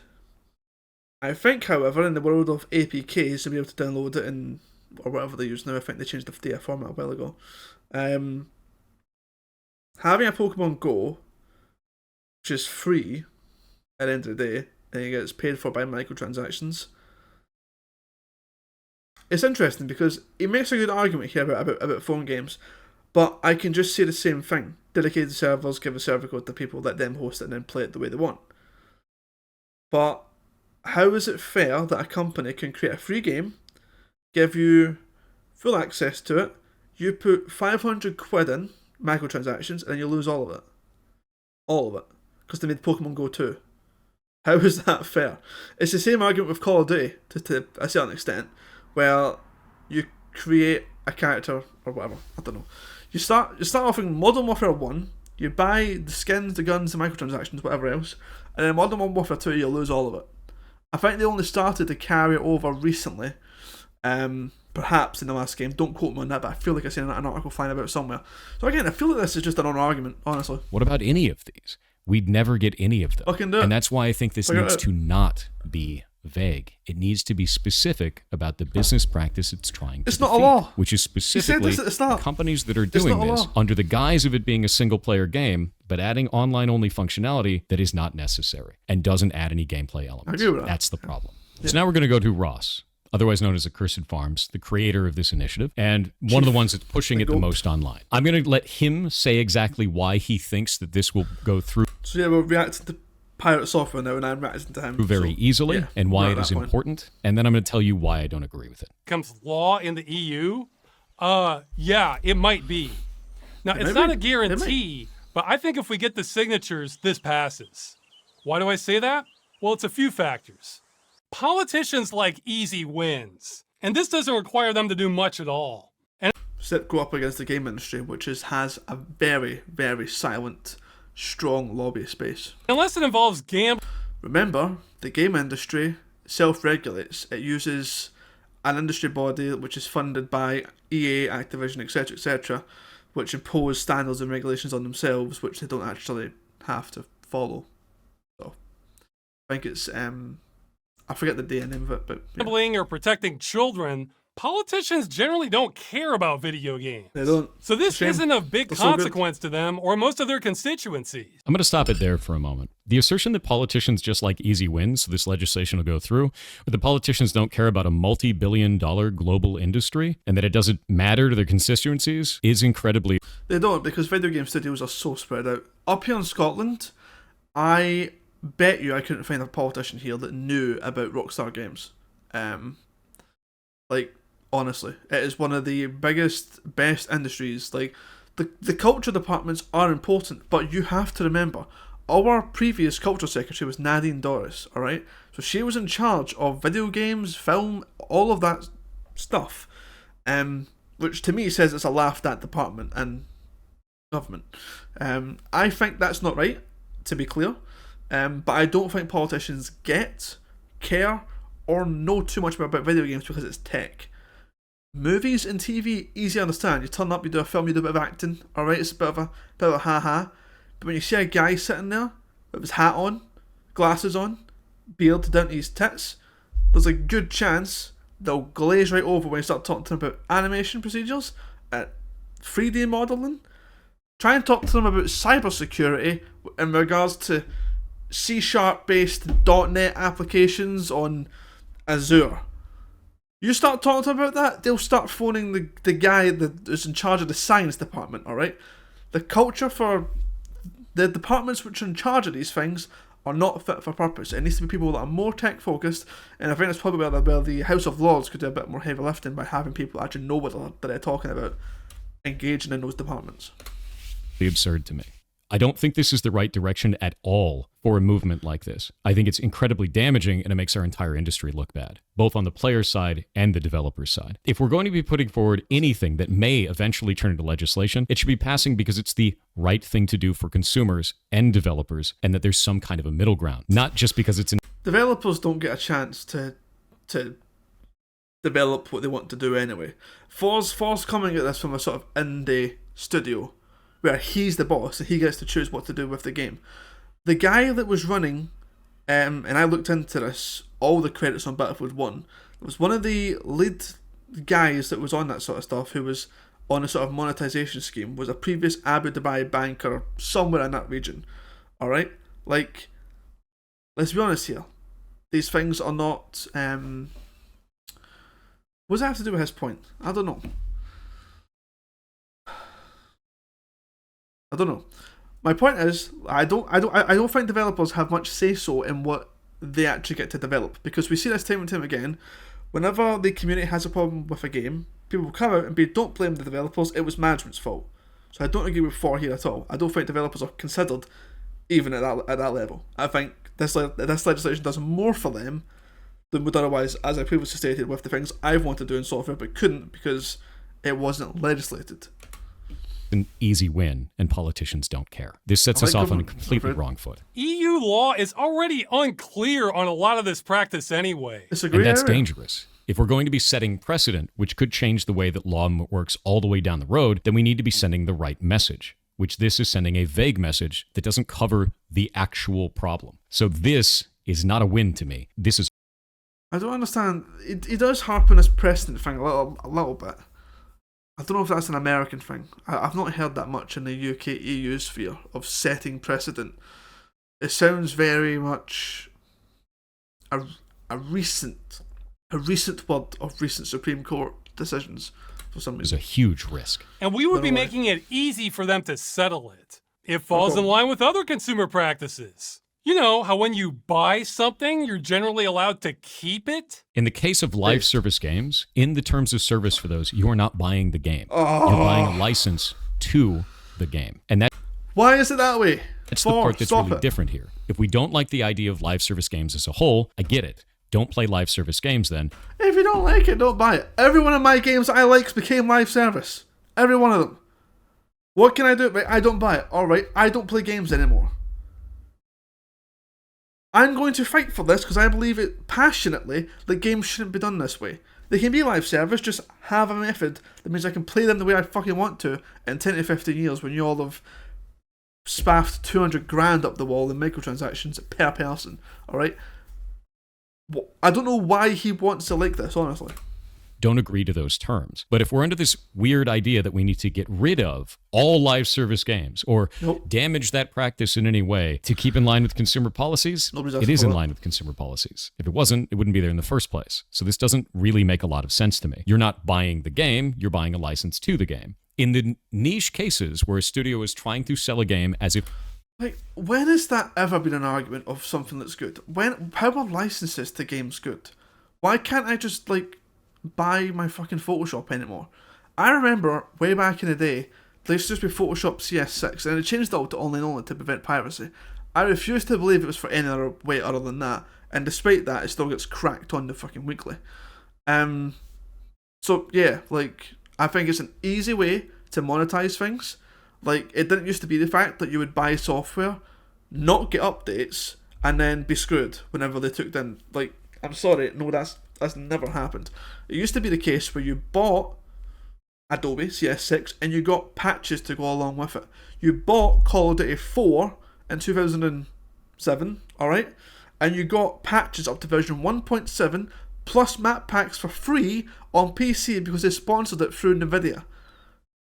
S1: I think, however, in the world of APKs, you'll be able to download it in... or whatever they use now. I think they changed the data format a while ago. Having a Pokemon Go, which is free at the end of the day, and it gets paid for by microtransactions, it's interesting because it makes a good argument here about phone games, but I can just say the same thing. Dedicated servers, give a server code to people, let them host it and then play it the way they want. But how is it fair that a company can create a free game, give you full access to it, you put 500 quid in microtransactions, and you lose all of it? All of it. Because they made Pokemon Go 2. How is that fair? It's the same argument with Call of Duty, to a certain extent, where you create a character, or whatever, I don't know. You start off in Modern Warfare 1, you buy the skins, the guns, the microtransactions, whatever else, and then Modern Warfare 2, you lose all of it. I think they only started to carry it over recently, perhaps in the last game. Don't quote me on that, but I feel like I seen an article flying about somewhere. So again, I feel like this is just an argument, honestly.
S2: What about any of these? We'd never get any of them.
S1: I can do it.
S2: And that's why I think this needs to not be vague. It needs to be specific about the business practice it's trying to
S1: It's not a law.
S2: Which is specifically companies that are doing this under the guise of it being a single-player game, but adding online-only functionality that is not necessary and doesn't add any gameplay elements.
S1: I agree with that.
S2: That's the problem. Yeah. So now we're going to go to Ross, otherwise known as Accursed Farms, the creator of this initiative, and one of the ones that's pushing it the most online. I'm going to let him say exactly why he thinks that this will go through.
S1: So yeah, we're reacting to Pirate Software now, and I'm reacting to him.
S2: Very easily, and why it is important, and then I'm going to tell you why I don't agree with it.
S3: Comes law in the EU? Yeah, it might be. Now, it's not a guarantee, but I think if we get the signatures, this passes. Why do I say that? Well, it's a few factors. Politicians like easy wins, and this doesn't require them to do much at all. And
S1: go up against the game industry, which has a very, very silent, strong lobby space.
S3: Unless it involves gambling.
S1: Remember, the game industry self-regulates. It uses an industry body which is funded by EA, Activision, etc., which impose standards and regulations on themselves, which they don't actually have to follow. So, I think it's I forget the name of it, but yeah.
S3: Gambling or protecting children, politicians generally don't care about video games.
S1: They don't.
S3: So this isn't a big consequence to them or most of their constituencies.
S2: I'm going to stop it there for a moment. The assertion that politicians just like easy wins, so this legislation will go through, but the politicians don't care about a multi-billion-dollar global industry and that it doesn't matter to their constituencies is incredibly...
S1: They don't, because video game studios are so spread out. Up here in Scotland, I bet you I couldn't find a politician here that knew about Rockstar Games. Like, honestly, it is one of the biggest, best industries. Like, the culture departments are important, but you have to remember, our previous culture secretary was Nadine Dorris, alright? So she was in charge of video games, film, all of that stuff. Which to me says it's a laughed at department and government. I think that's not right, to be clear. But I don't think politicians care, or know too much about video games because it's tech. Movies and TV, easy to understand. You turn up, you do a film, you do a bit of acting. Alright, it's a bit of a ha-ha. But when you see a guy sitting there with his hat on, glasses on, beard down to his tits, there's a good chance they'll glaze right over when you start talking to them about animation procedures, 3D modelling. Try and talk to them about cybersecurity in regards to C# based .NET applications on Azure. You start talking to them about that, they'll start phoning the guy that is in charge of the science department, alright? The culture for the departments which are in charge of these things are not fit for purpose. It needs to be people that are more tech focused, and I think that's probably where the House of Lords could do a bit more heavy lifting by having people that actually know what they're talking about engaging in those departments.
S2: Absurd to me. I don't think this is the right direction at all for a movement like this. I think it's incredibly damaging, and it makes our entire industry look bad, both on the player side and the developer side. If we're going to be putting forward anything that may eventually turn into legislation, it should be passing because it's the right thing to do for consumers and developers, and that there's some kind of a middle ground, not just because it's
S1: developers don't get a chance to develop what they want to do anyway. Thor's coming at this from a sort of indie studio where he's the boss and he gets to choose what to do with the game. The guy that was running, and I looked into this, all the credits on Battlefield 1, was one of the lead guys that was on that sort of stuff, who was on a sort of monetization scheme, was a previous Abu Dhabi banker somewhere in that region. Alright? Like, let's be honest here. These things are not... what does that have to do with his point? I don't know. My point is, I don't think developers have much say so in what they actually get to develop, because we see this time and time again. Whenever the community has a problem with a game, people will come out and don't blame the developers. It was management's fault. So I don't agree with Thor here at all. I don't think developers are considered even at that level. I think this legislation does more for them than would otherwise, as I previously stated, with the things I've wanted to do in software but couldn't because it wasn't legislated.
S2: An easy win, and politicians don't care. This sets us off on a completely wrong foot.
S3: EU law is already unclear on a lot of this practice anyway.
S2: And that's dangerous. If we're going to be setting precedent, which could change the way that law works all the way down the road, then we need to be sending the right message, which this is sending a vague message that doesn't cover the actual problem. So this is not a win to me. This is...
S1: I don't understand. He does harp on this precedent thing a little bit. I don't know if that's an American thing. I've not heard that much in the UK EU sphere of setting precedent. It sounds very much a recent word of recent Supreme Court decisions for some reason.
S2: It's a huge risk.
S3: And we would be making it easy for them to settle it. It falls in line with other consumer practices. You know how when you buy something, you're generally allowed to keep it?
S2: In the case of live service games, in the terms of service for those, you are not buying the game. You're buying a license to the game. And that...
S1: Why is it that way?
S2: That's the part that's really different here. If we don't like the idea of live service games as a whole, I get it. Don't play live service games then.
S1: If you don't like it, don't buy it. Every one of my games I liked became live service. Every one of them. What can I do? I don't buy it. Alright, I don't play games anymore. I'm going to fight for this because I believe it passionately that games shouldn't be done this way. They can be live service, just have a method that means I can play them the way I fucking want to in 10 to 15 years when you all have spaffed 200 grand up the wall in microtransactions per person. Alright? I don't know why he wants to like this, honestly.
S2: Don't agree to those terms. But if we're under this weird idea that we need to get rid of all live service games or damage that practice in any way to keep in line with consumer policies, it is in line with consumer policies. If it wasn't, it wouldn't be there in the first place. So this doesn't really make a lot of sense to me. You're not buying the game, you're buying a license to the game. In the niche cases where a studio is trying to sell a game as if...
S1: Like, when has that ever been an argument of something that's good? How are licenses to games good? Why can't I just, buy my fucking Photoshop anymore? I remember way back in the day, there used to just be Photoshop CS6, and it changed all to online only to prevent piracy. I refuse to believe it was for any other way other than that. And despite that, it still gets cracked on the fucking weekly. So yeah, like, I think it's an easy way to monetize things. Like, it didn't used to be the fact that you would buy software, not get updates, and then be screwed whenever they took them. Like, I'm sorry, no, that's never happened. It used to be the case where you bought Adobe CS6 and you got patches to go along with it. You bought Call of Duty 4 in 2007, alright? And you got patches up to version 1.7 plus map packs for free on PC because they sponsored it through Nvidia.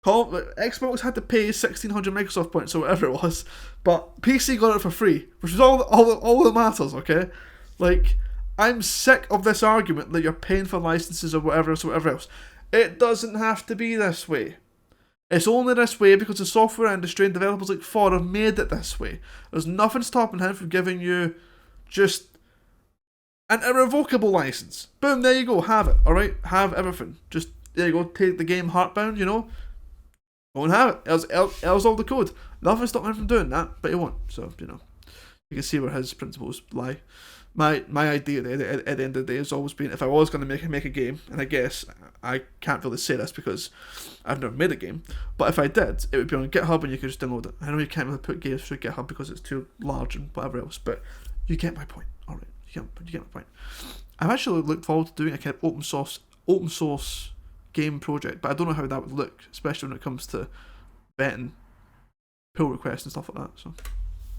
S1: Xbox had to pay 1,600 Microsoft points or whatever it was, but PC got it for free, which is all that matters, okay? Like, I'm sick of this argument that you're paying for licenses or whatever else. It doesn't have to be this way. It's only this way because the software industry and developers like Thor have made it this way. There's nothing stopping him from giving you just an irrevocable license. Boom, there you go, have it, alright? Have everything. Just, there you go, take the game Heartbound, you know? Go and have it. Else all the code. Nothing stopping him from doing that, but he won't. So, you know, you can see where his principles lie. My idea at the end of the day has always been, if I was going to make a game, and I guess I can't really say this because I've never made a game, but if I did, it would be on GitHub and you could just download it. I know you can't really put games through GitHub because it's too large and whatever else, but you get my point. Alright, you get my point. I've actually looked forward to doing a kind of open source game project, but I don't know how that would look, especially when it comes to vetting pull requests and stuff like that. So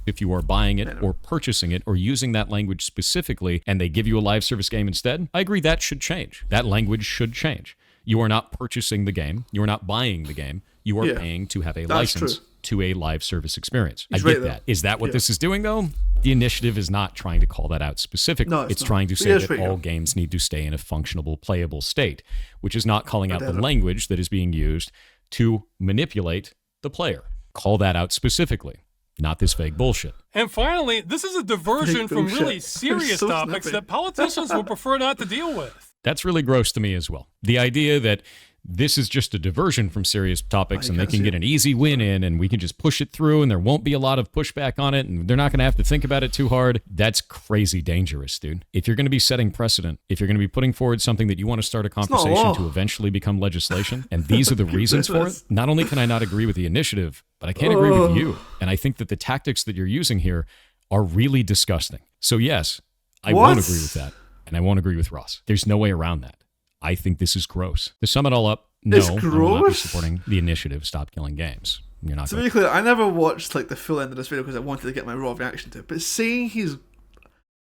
S2: if you are buying it or purchasing it or using that language specifically and they give you a live service game instead, I agree that should change. That language should change. You are not purchasing the game. You are not buying the game. You are paying to have a license to a live service experience. I get that. Is that what this is doing, though? The initiative is not trying to call that out specifically.
S1: No,
S2: it's trying to say that all games need to stay in a functional, playable state, which is not calling out the language that is being used to manipulate the player. Call that out specifically. Not this vague bullshit.
S3: And finally, this is a diversion from really serious topics that politicians would prefer not to deal with.
S2: That's really gross to me as well. The idea that this is just a diversion from serious topics and they can get an easy win in and we can just push it through and there won't be a lot of pushback on it and they're not going to have to think about it too hard. That's crazy dangerous, dude. If you're going to be setting precedent, if you're going to be putting forward something that you want to start a conversation to eventually become legislation, and these are the reasons for it, not only can I not agree with the initiative, but I can't agree with you. And I think that the tactics that you're using here are really disgusting. So yes, I won't agree with that. And I won't agree with Ross. There's no way around that. I think this is gross. To sum it all up, no, I will not be supporting the initiative Stop Killing Games. You're not.
S1: To be clear, I never watched like the full end of this video because I wanted to get my raw reaction to it. But saying his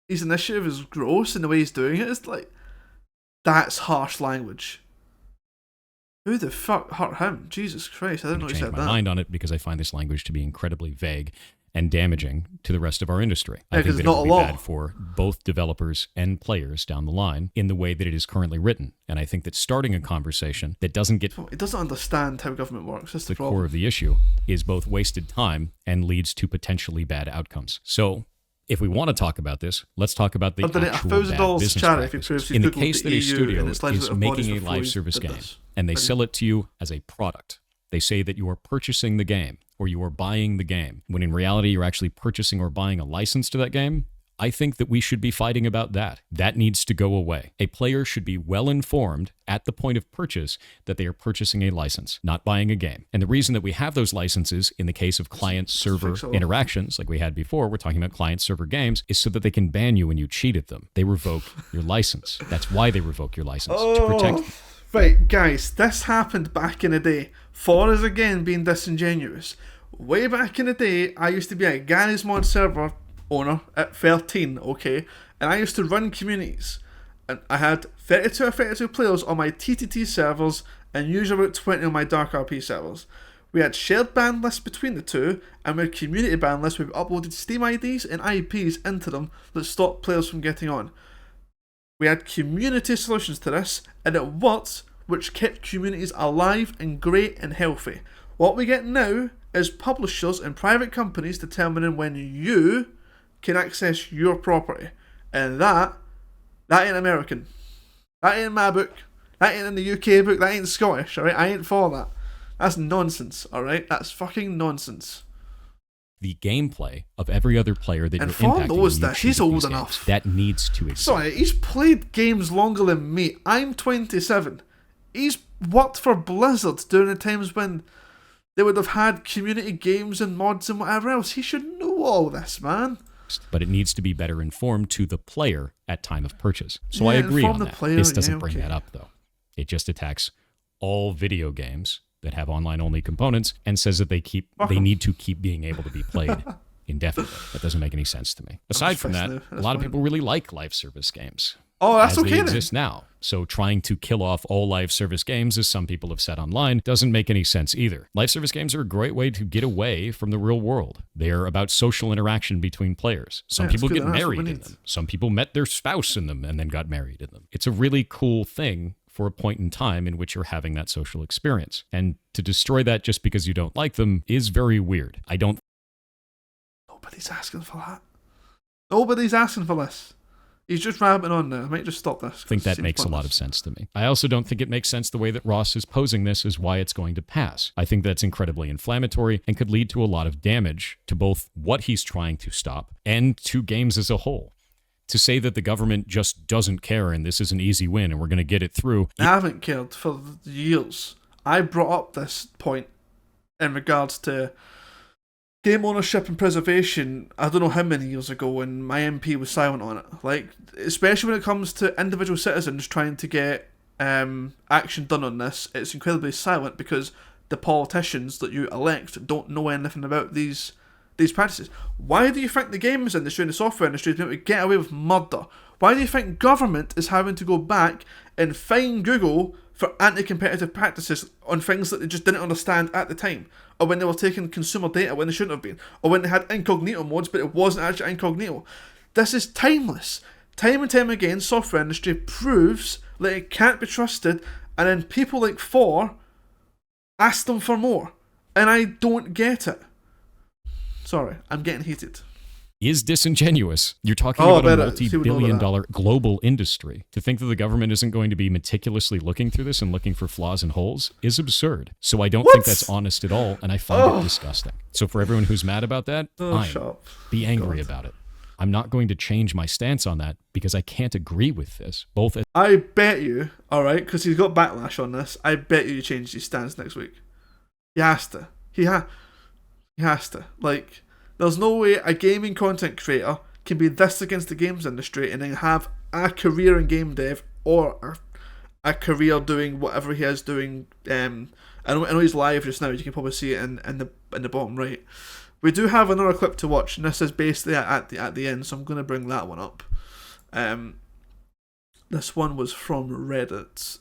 S1: initiative is gross and the way he's doing it is like, that's harsh language. Who the fuck hurt him? Jesus Christ! I didn't know you said that.
S2: I changed my mind on it because I find this language to be incredibly vague and damaging to the rest of our industry. I think that it would be bad for both developers and players down the line in the way that it is currently written. And I think that starting a conversation that doesn't get...
S1: It doesn't understand how government works. That's the problem.
S2: Core of the issue is both wasted time and leads to potentially bad outcomes. So if we want to talk about this, let's talk about the actual bad business practices. In the case that a studio is making a live service game and they sell it to you as a product, they say that you are purchasing the game or you are buying the game, when in reality you're actually purchasing or buying a license to that game. I think that we should be fighting about that. That needs to go away. A player should be well informed at the point of purchase that they are purchasing a license, not buying a game. And the reason that we have those licenses in the case of client-server interactions, like we had before, we're talking about client-server games, is so that they can ban you when you cheat at them. They revoke your license. That's why they revoke your license, to protect you.
S1: Right, guys, this happened back in the day. Thor is again being disingenuous. Way back in the day, I used to be a Garry's Mod server owner at 13, okay? And I used to run communities. And I had 32 or 32 players on my TTT servers and usually about 20 on my Dark RP servers. We had shared ban lists between the two, and we had community ban lists where we uploaded Steam IDs and IPs into them that stopped players from getting on. We had community solutions to this, and it worked, which kept communities alive and great and healthy. What we get now is publishers and private companies determining when you can access your property. And that ain't American. That ain't my book. That ain't in the UK book. That ain't Scottish, alright? I ain't for that. That's nonsense, alright? That's fucking nonsense.
S2: the gameplay of every other player that
S1: and
S2: you're
S1: Thor
S2: impacting.
S1: knows that. He's old enough.
S2: That needs to exist.
S1: Sorry, he's played games longer than me. I'm 27. He's worked for Blizzard during the times when they would have had community games and mods and whatever else. He should know all this, man.
S2: But it needs to be better informed to the player at time of purchase. So I agree on that. This doesn't bring that up, though. It just attacks all video games that have online-only components and says that they need to keep being able to be played indefinitely. That doesn't make any sense to me. Aside from that, a lot of people really like live service games.
S1: Oh, that's okay.
S2: They exist now. So trying to kill off all live service games, as some people have said online, doesn't make any sense either. Live service games are a great way to get away from the real world. They are about social interaction between players. Some people get married in them. Some people met their spouse in them and then got married in them. It's a really cool thing for a point in time in which you're having that social experience. And to destroy that just because you don't like them is very weird.
S1: Nobody's asking for that. Nobody's asking for this. He's just rabbiting on now. I might just stop this.
S2: I think that makes a lot of sense to me. I also don't think it makes sense the way that Ross is posing this is why it's going to pass. I think that's incredibly inflammatory and could lead to a lot of damage to both what he's trying to stop and to games as a whole. To say that the government just doesn't care and this is an easy win and we're going to get it through.
S1: They haven't cared for years. I brought up this point in regards to game ownership and preservation, I don't know how many years ago, when my MP was silent on it. Like, especially when it comes to individual citizens trying to get action done on this, it's incredibly silent because the politicians that you elect don't know anything about these practices. Why do you think the games industry and the software industry is able to get away with murder? Why do you think government is having to go back and fine Google for anti-competitive practices on things that they just didn't understand at the time, or when they were taking consumer data when they shouldn't have been, or when they had incognito modes but it wasn't actually incognito? This is timeless. Time and time again, software industry proves that it can't be trusted, and then people like Thor ask them for more, and I don't get it. Sorry, I'm getting heated.
S2: Is disingenuous. You're talking about a multi-billion-dollar global industry. To think that the government isn't going to be meticulously looking through this and looking for flaws and holes is absurd. So I don't think that's honest at all, and I find it disgusting. So for everyone who's mad about that, be angry about it. I'm not going to change my stance on that because I can't agree with this.
S1: I bet you, alright, because he's got backlash on this, I bet you he changes his stance next week. He has to. He has to. Like, there's no way a gaming content creator can be this against the games industry and then have a career in game dev or a career doing whatever he is doing. I know he's live just now. You can probably see it in the bottom right. We do have another clip to watch, and this is basically at the end, so I'm going to bring that one up. This one was from Reddit.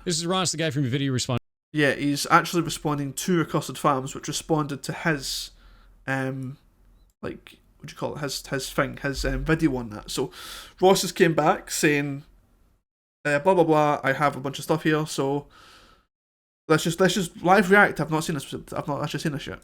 S2: This is Ross, the guy from Video Response.
S1: Yeah, he's actually responding to Accursed Farms, which responded to his video on that. So Ross just came back saying blah blah blah, I have a bunch of stuff here, so let's just live react. I've not actually seen this yet.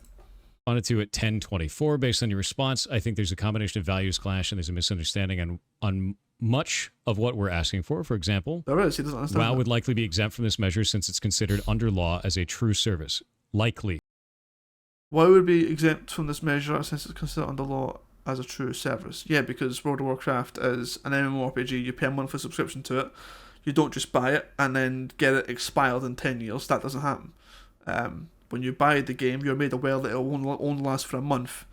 S2: Wanted to at 10:24 based on your response. I think there's a combination of values clash and there's a misunderstanding on much of what we're asking for. For example,
S1: there is. He doesn't understand.
S2: WoW would likely be exempt from this measure since it's considered under law as a true service. Likely.
S1: Why would it be exempt from this measure since it's considered under law as a true service? Yeah, because World of Warcraft is an MMORPG. You pay a monthly subscription to it. You don't just buy it and then get it expired in 10 years. That doesn't happen. When you buy the game, you're made aware that it will only last for a month.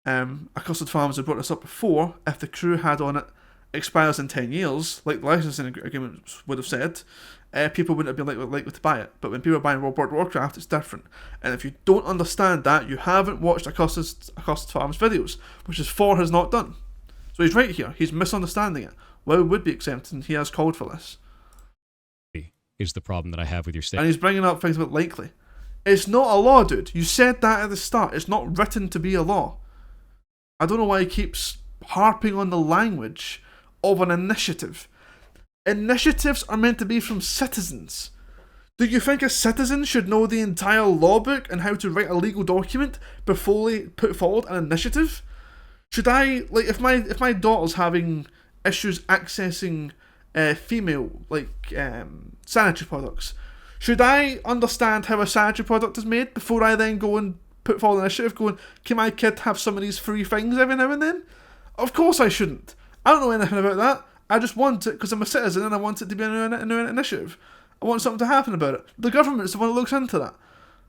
S1: Accursed Farms had brought this up before. If the crew had on it expires in 10 years, like the licensing agreement would have said, people wouldn't have been likely to buy it. But when people are buying World of Warcraft, it's different. And if you don't understand that, you haven't watched Accursed Farms videos, which is Thor has not done. So he's right here. He's misunderstanding it. WoW would be exempt, and he has called for this.
S2: Is the problem that I have with your statement.
S1: And he's bringing up things about likely. It's not a law, dude. You said that at the start. It's not written to be a law. I don't know why he keeps harping on the language of an initiative. Initiatives are meant to be from citizens. Do you think a citizen should know the entire law book and how to write a legal document before they put forward an initiative? Should I, like, if my daughter's having issues accessing female, sanitary products, should I understand how a sanitary product is made before I then go and put forward an initiative going, can my kid have some of these free things every now and then? Of course I shouldn't. I don't know anything about that. I just want it because I'm a citizen and I want it to be a new initiative. I want something to happen about it. The government's the one that looks into that.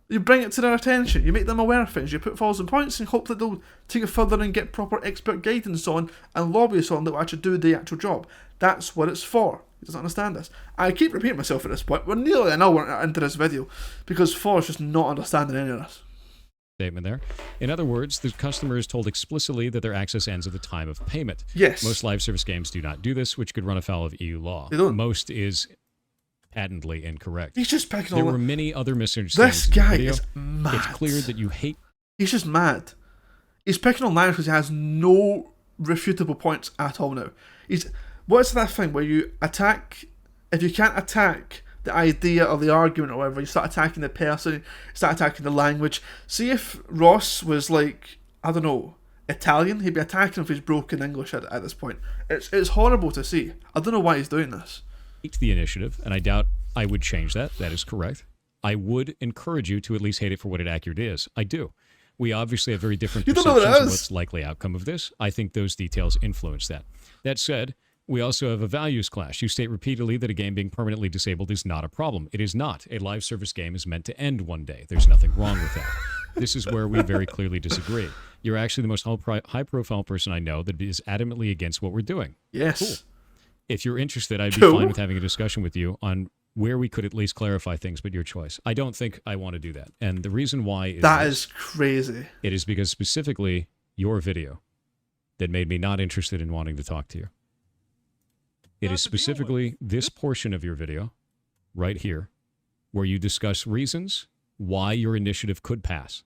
S1: You bring it to their attention. You make them aware of things. You put forward some points and hope that they'll take it further and get proper expert guidance on and lobbyists on that will actually do the actual job. That's what it's for. He doesn't understand this. I keep repeating myself at this point. We're nearly an hour into this video because Thor is just not understanding any of this.
S2: Statement there. In other words, the customer is told explicitly that their access ends at the time of payment.
S1: Yes.
S2: Most live service games do not do this, which could run afoul of EU law.
S1: They don't.
S2: Most is patently incorrect.
S1: He's just picking
S2: on.
S1: There
S2: were many other misunderstandings.
S1: This guy
S2: in the video.
S1: is mad.
S2: It's clear that you hate.
S1: He's just mad. He's picking on language because he has no refutable points at all now. What's that thing where you attack? If you can't attack the idea or the argument or whatever, you start attacking the person, you start attacking the language. See if Ross was like, I don't know, Italian, he'd be attacking him if he's broken English at this point. It's horrible to see. I don't know why he's doing this.
S2: Hate the initiative, and I doubt I would change that. That is correct. I would encourage you to at least hate it for what it accurately is. I do. We obviously have very different perceptions of what's likely outcome of this. I think those details influence that. That said, we also have a values clash. You state repeatedly that a game being permanently disabled is not a problem. It is not. A live service game is meant to end one day. There's nothing wrong with that. This is where we very clearly disagree. You're actually the most high-profile person I know that is adamantly against what we're doing.
S1: Yes.
S2: Cool. If you're interested, I'd be fine with having a discussion with you on where we could at least clarify things, but your choice. I don't think I want to do that. And the reason why is
S1: that is crazy.
S2: It is because specifically your video that made me not interested in wanting to talk to you. It is specifically this portion of your video, right here, where you discuss reasons why your initiative could pass.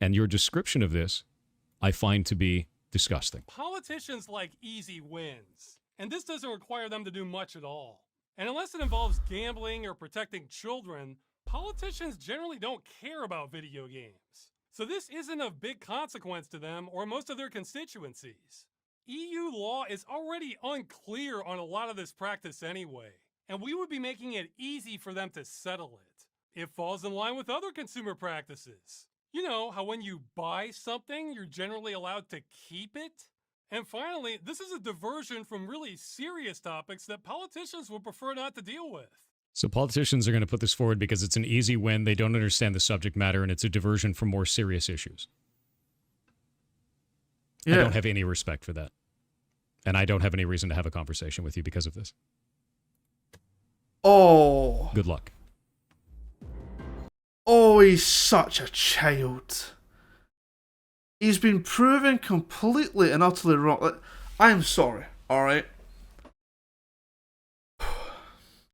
S2: And your description of this, I find to be disgusting.
S3: Politicians like easy wins, and this doesn't require them to do much at all. And unless it involves gambling or protecting children, politicians generally don't care about video games. So this isn't of big consequence to them or most of their constituencies. EU law is already unclear on a lot of this practice anyway, and we would be making it easy for them to settle it. It falls in line with other consumer practices. You know, how when you buy something, you're generally allowed to keep it? And finally, this is a diversion from really serious topics that politicians would prefer not to deal with.
S2: So politicians are going to put this forward because it's an easy win, they don't understand the subject matter, and it's a diversion from more serious issues. Yeah. I don't have any respect for that. And I don't have any reason to have a conversation with you because of this.
S1: Oh.
S2: Good luck.
S1: Oh, he's such a child. He's been proven completely and utterly wrong. I'm sorry, alright?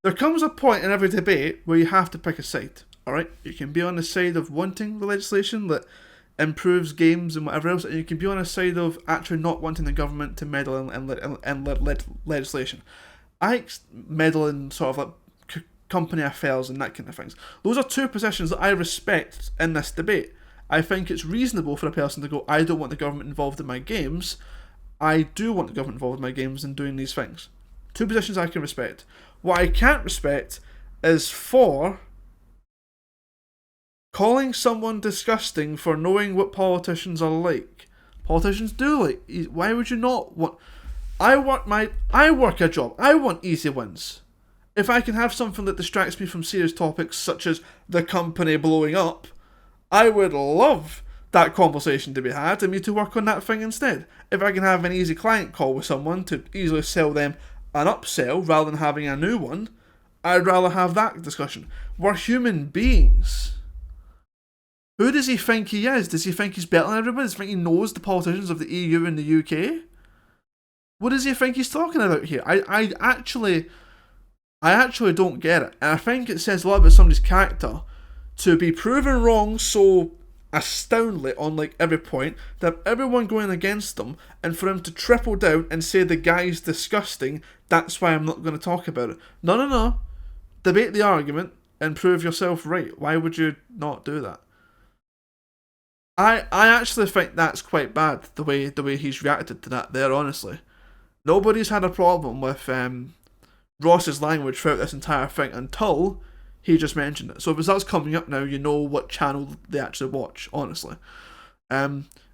S1: There comes a point in every debate where you have to pick a side, alright? You can be on the side of wanting the legislation that improves games and whatever else, and you can be on a side of actually not wanting the government to meddle in legislation. I meddle in sort of like company affairs and that kind of things. Those are two positions that I respect in this debate. I think it's reasonable for a person to go, I don't want the government involved in my games. I do want the government involved in my games and doing these things. Two positions I can respect. What I can't respect is for calling someone disgusting for knowing what politicians are like. Politicians do like. Why would you not want? I work a job. I want easy wins. If I can have something that distracts me from serious topics such as the company blowing up, I would love that conversation to be had and me to work on that thing instead. If I can have an easy client call with someone to easily sell them an upsell rather than having a new one, I'd rather have that discussion. We're human beings. Who does he think he is? Does he think he's better than everybody? Does he think he knows the politicians of the EU and the UK? What does he think he's talking about here? I actually don't get it. And I think it says a lot about somebody's character to be proven wrong so astoundingly on like every point, to have everyone going against them, and for him to triple down and say the guy's disgusting, that's why I'm not going to talk about it. No. Debate the argument and prove yourself right. Why would you not do that? I actually think that's quite bad, the way he's reacted to that there, honestly. Nobody's had a problem with Ross's language throughout this entire thing until he just mentioned it. So if it starts coming up now, you know what channel they actually watch, honestly.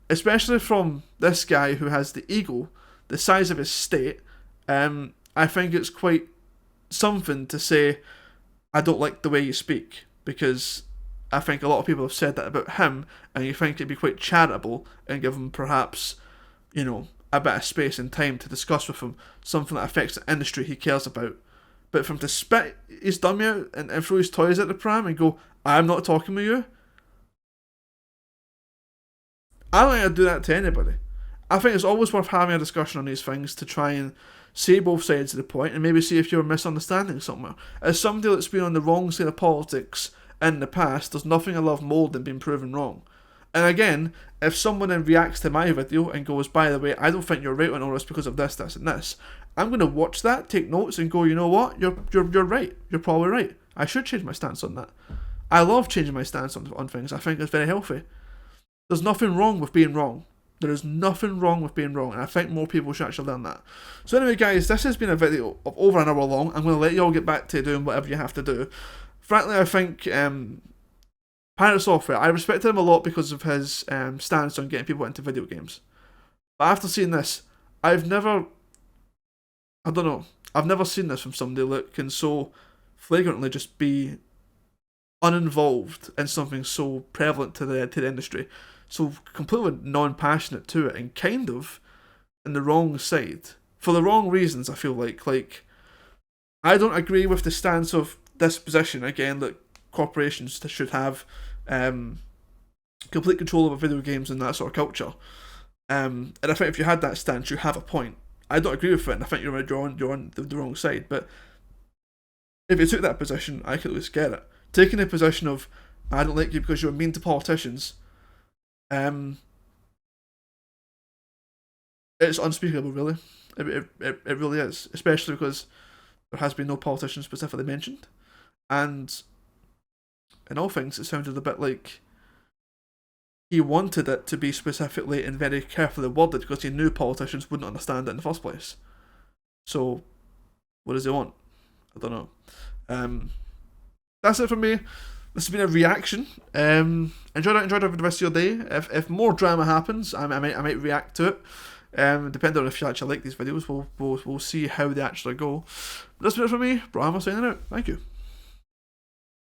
S1: Especially from this guy who has the ego, the size of his state, I think it's quite something to say, I don't like the way you speak, because I think a lot of people have said that about him, and you think it'd be quite charitable and give him perhaps, a bit of space and time to discuss with him something that affects the industry he cares about. But for him to spit his dummy out and throw his toys at the pram and go, I'm not talking with you, I don't think I'd do that to anybody. I think it's always worth having a discussion on these things to try and say both sides of the point and maybe see if you're misunderstanding somewhere. As somebody that's been on the wrong side of politics in the past, there's nothing I love more than being proven wrong. And again, if someone then reacts to my video and goes, by the way, I don't think you're right on all this because of this, this, and this, I'm going to watch that, take notes, and go, you know what? You're right. You're probably right. I should change my stance on that. I love changing my stance on things. I think it's very healthy. There's nothing wrong with being wrong. There is nothing wrong with being wrong, and I think more people should actually learn that. So anyway, guys, this has been a video of over an hour long. I'm going to let you all get back to doing whatever you have to do. Frankly, I think Pirate Software, I respected him a lot because of his stance on getting people into video games. But after seeing this, I've never seen this from somebody that can so flagrantly just be uninvolved in something so prevalent to the industry, so completely non-passionate to it, and kind of in the wrong side for the wrong reasons. I feel like I don't agree with the stance of this position again that corporations should have complete control over video games and that sort of culture. And I think if you had that stance, you have a point. I don't agree with it, and I think you're on the wrong side. But if you took that position, I could at least get it. Taking a position of, I don't like you because you're mean to politicians, it's unspeakable, really. It really is. Especially because there has been no politician specifically mentioned. And in all things, it sounded a bit like he wanted it to be specifically and very carefully worded because he knew politicians wouldn't understand it in the first place. So, what does he want? I don't know. That's it for me. This has been a reaction. Enjoy the rest of your day. If more drama happens, I might react to it. Depending on if you actually like these videos, we'll see how they actually go. But that's it for me. Brian, signing out. Thank you.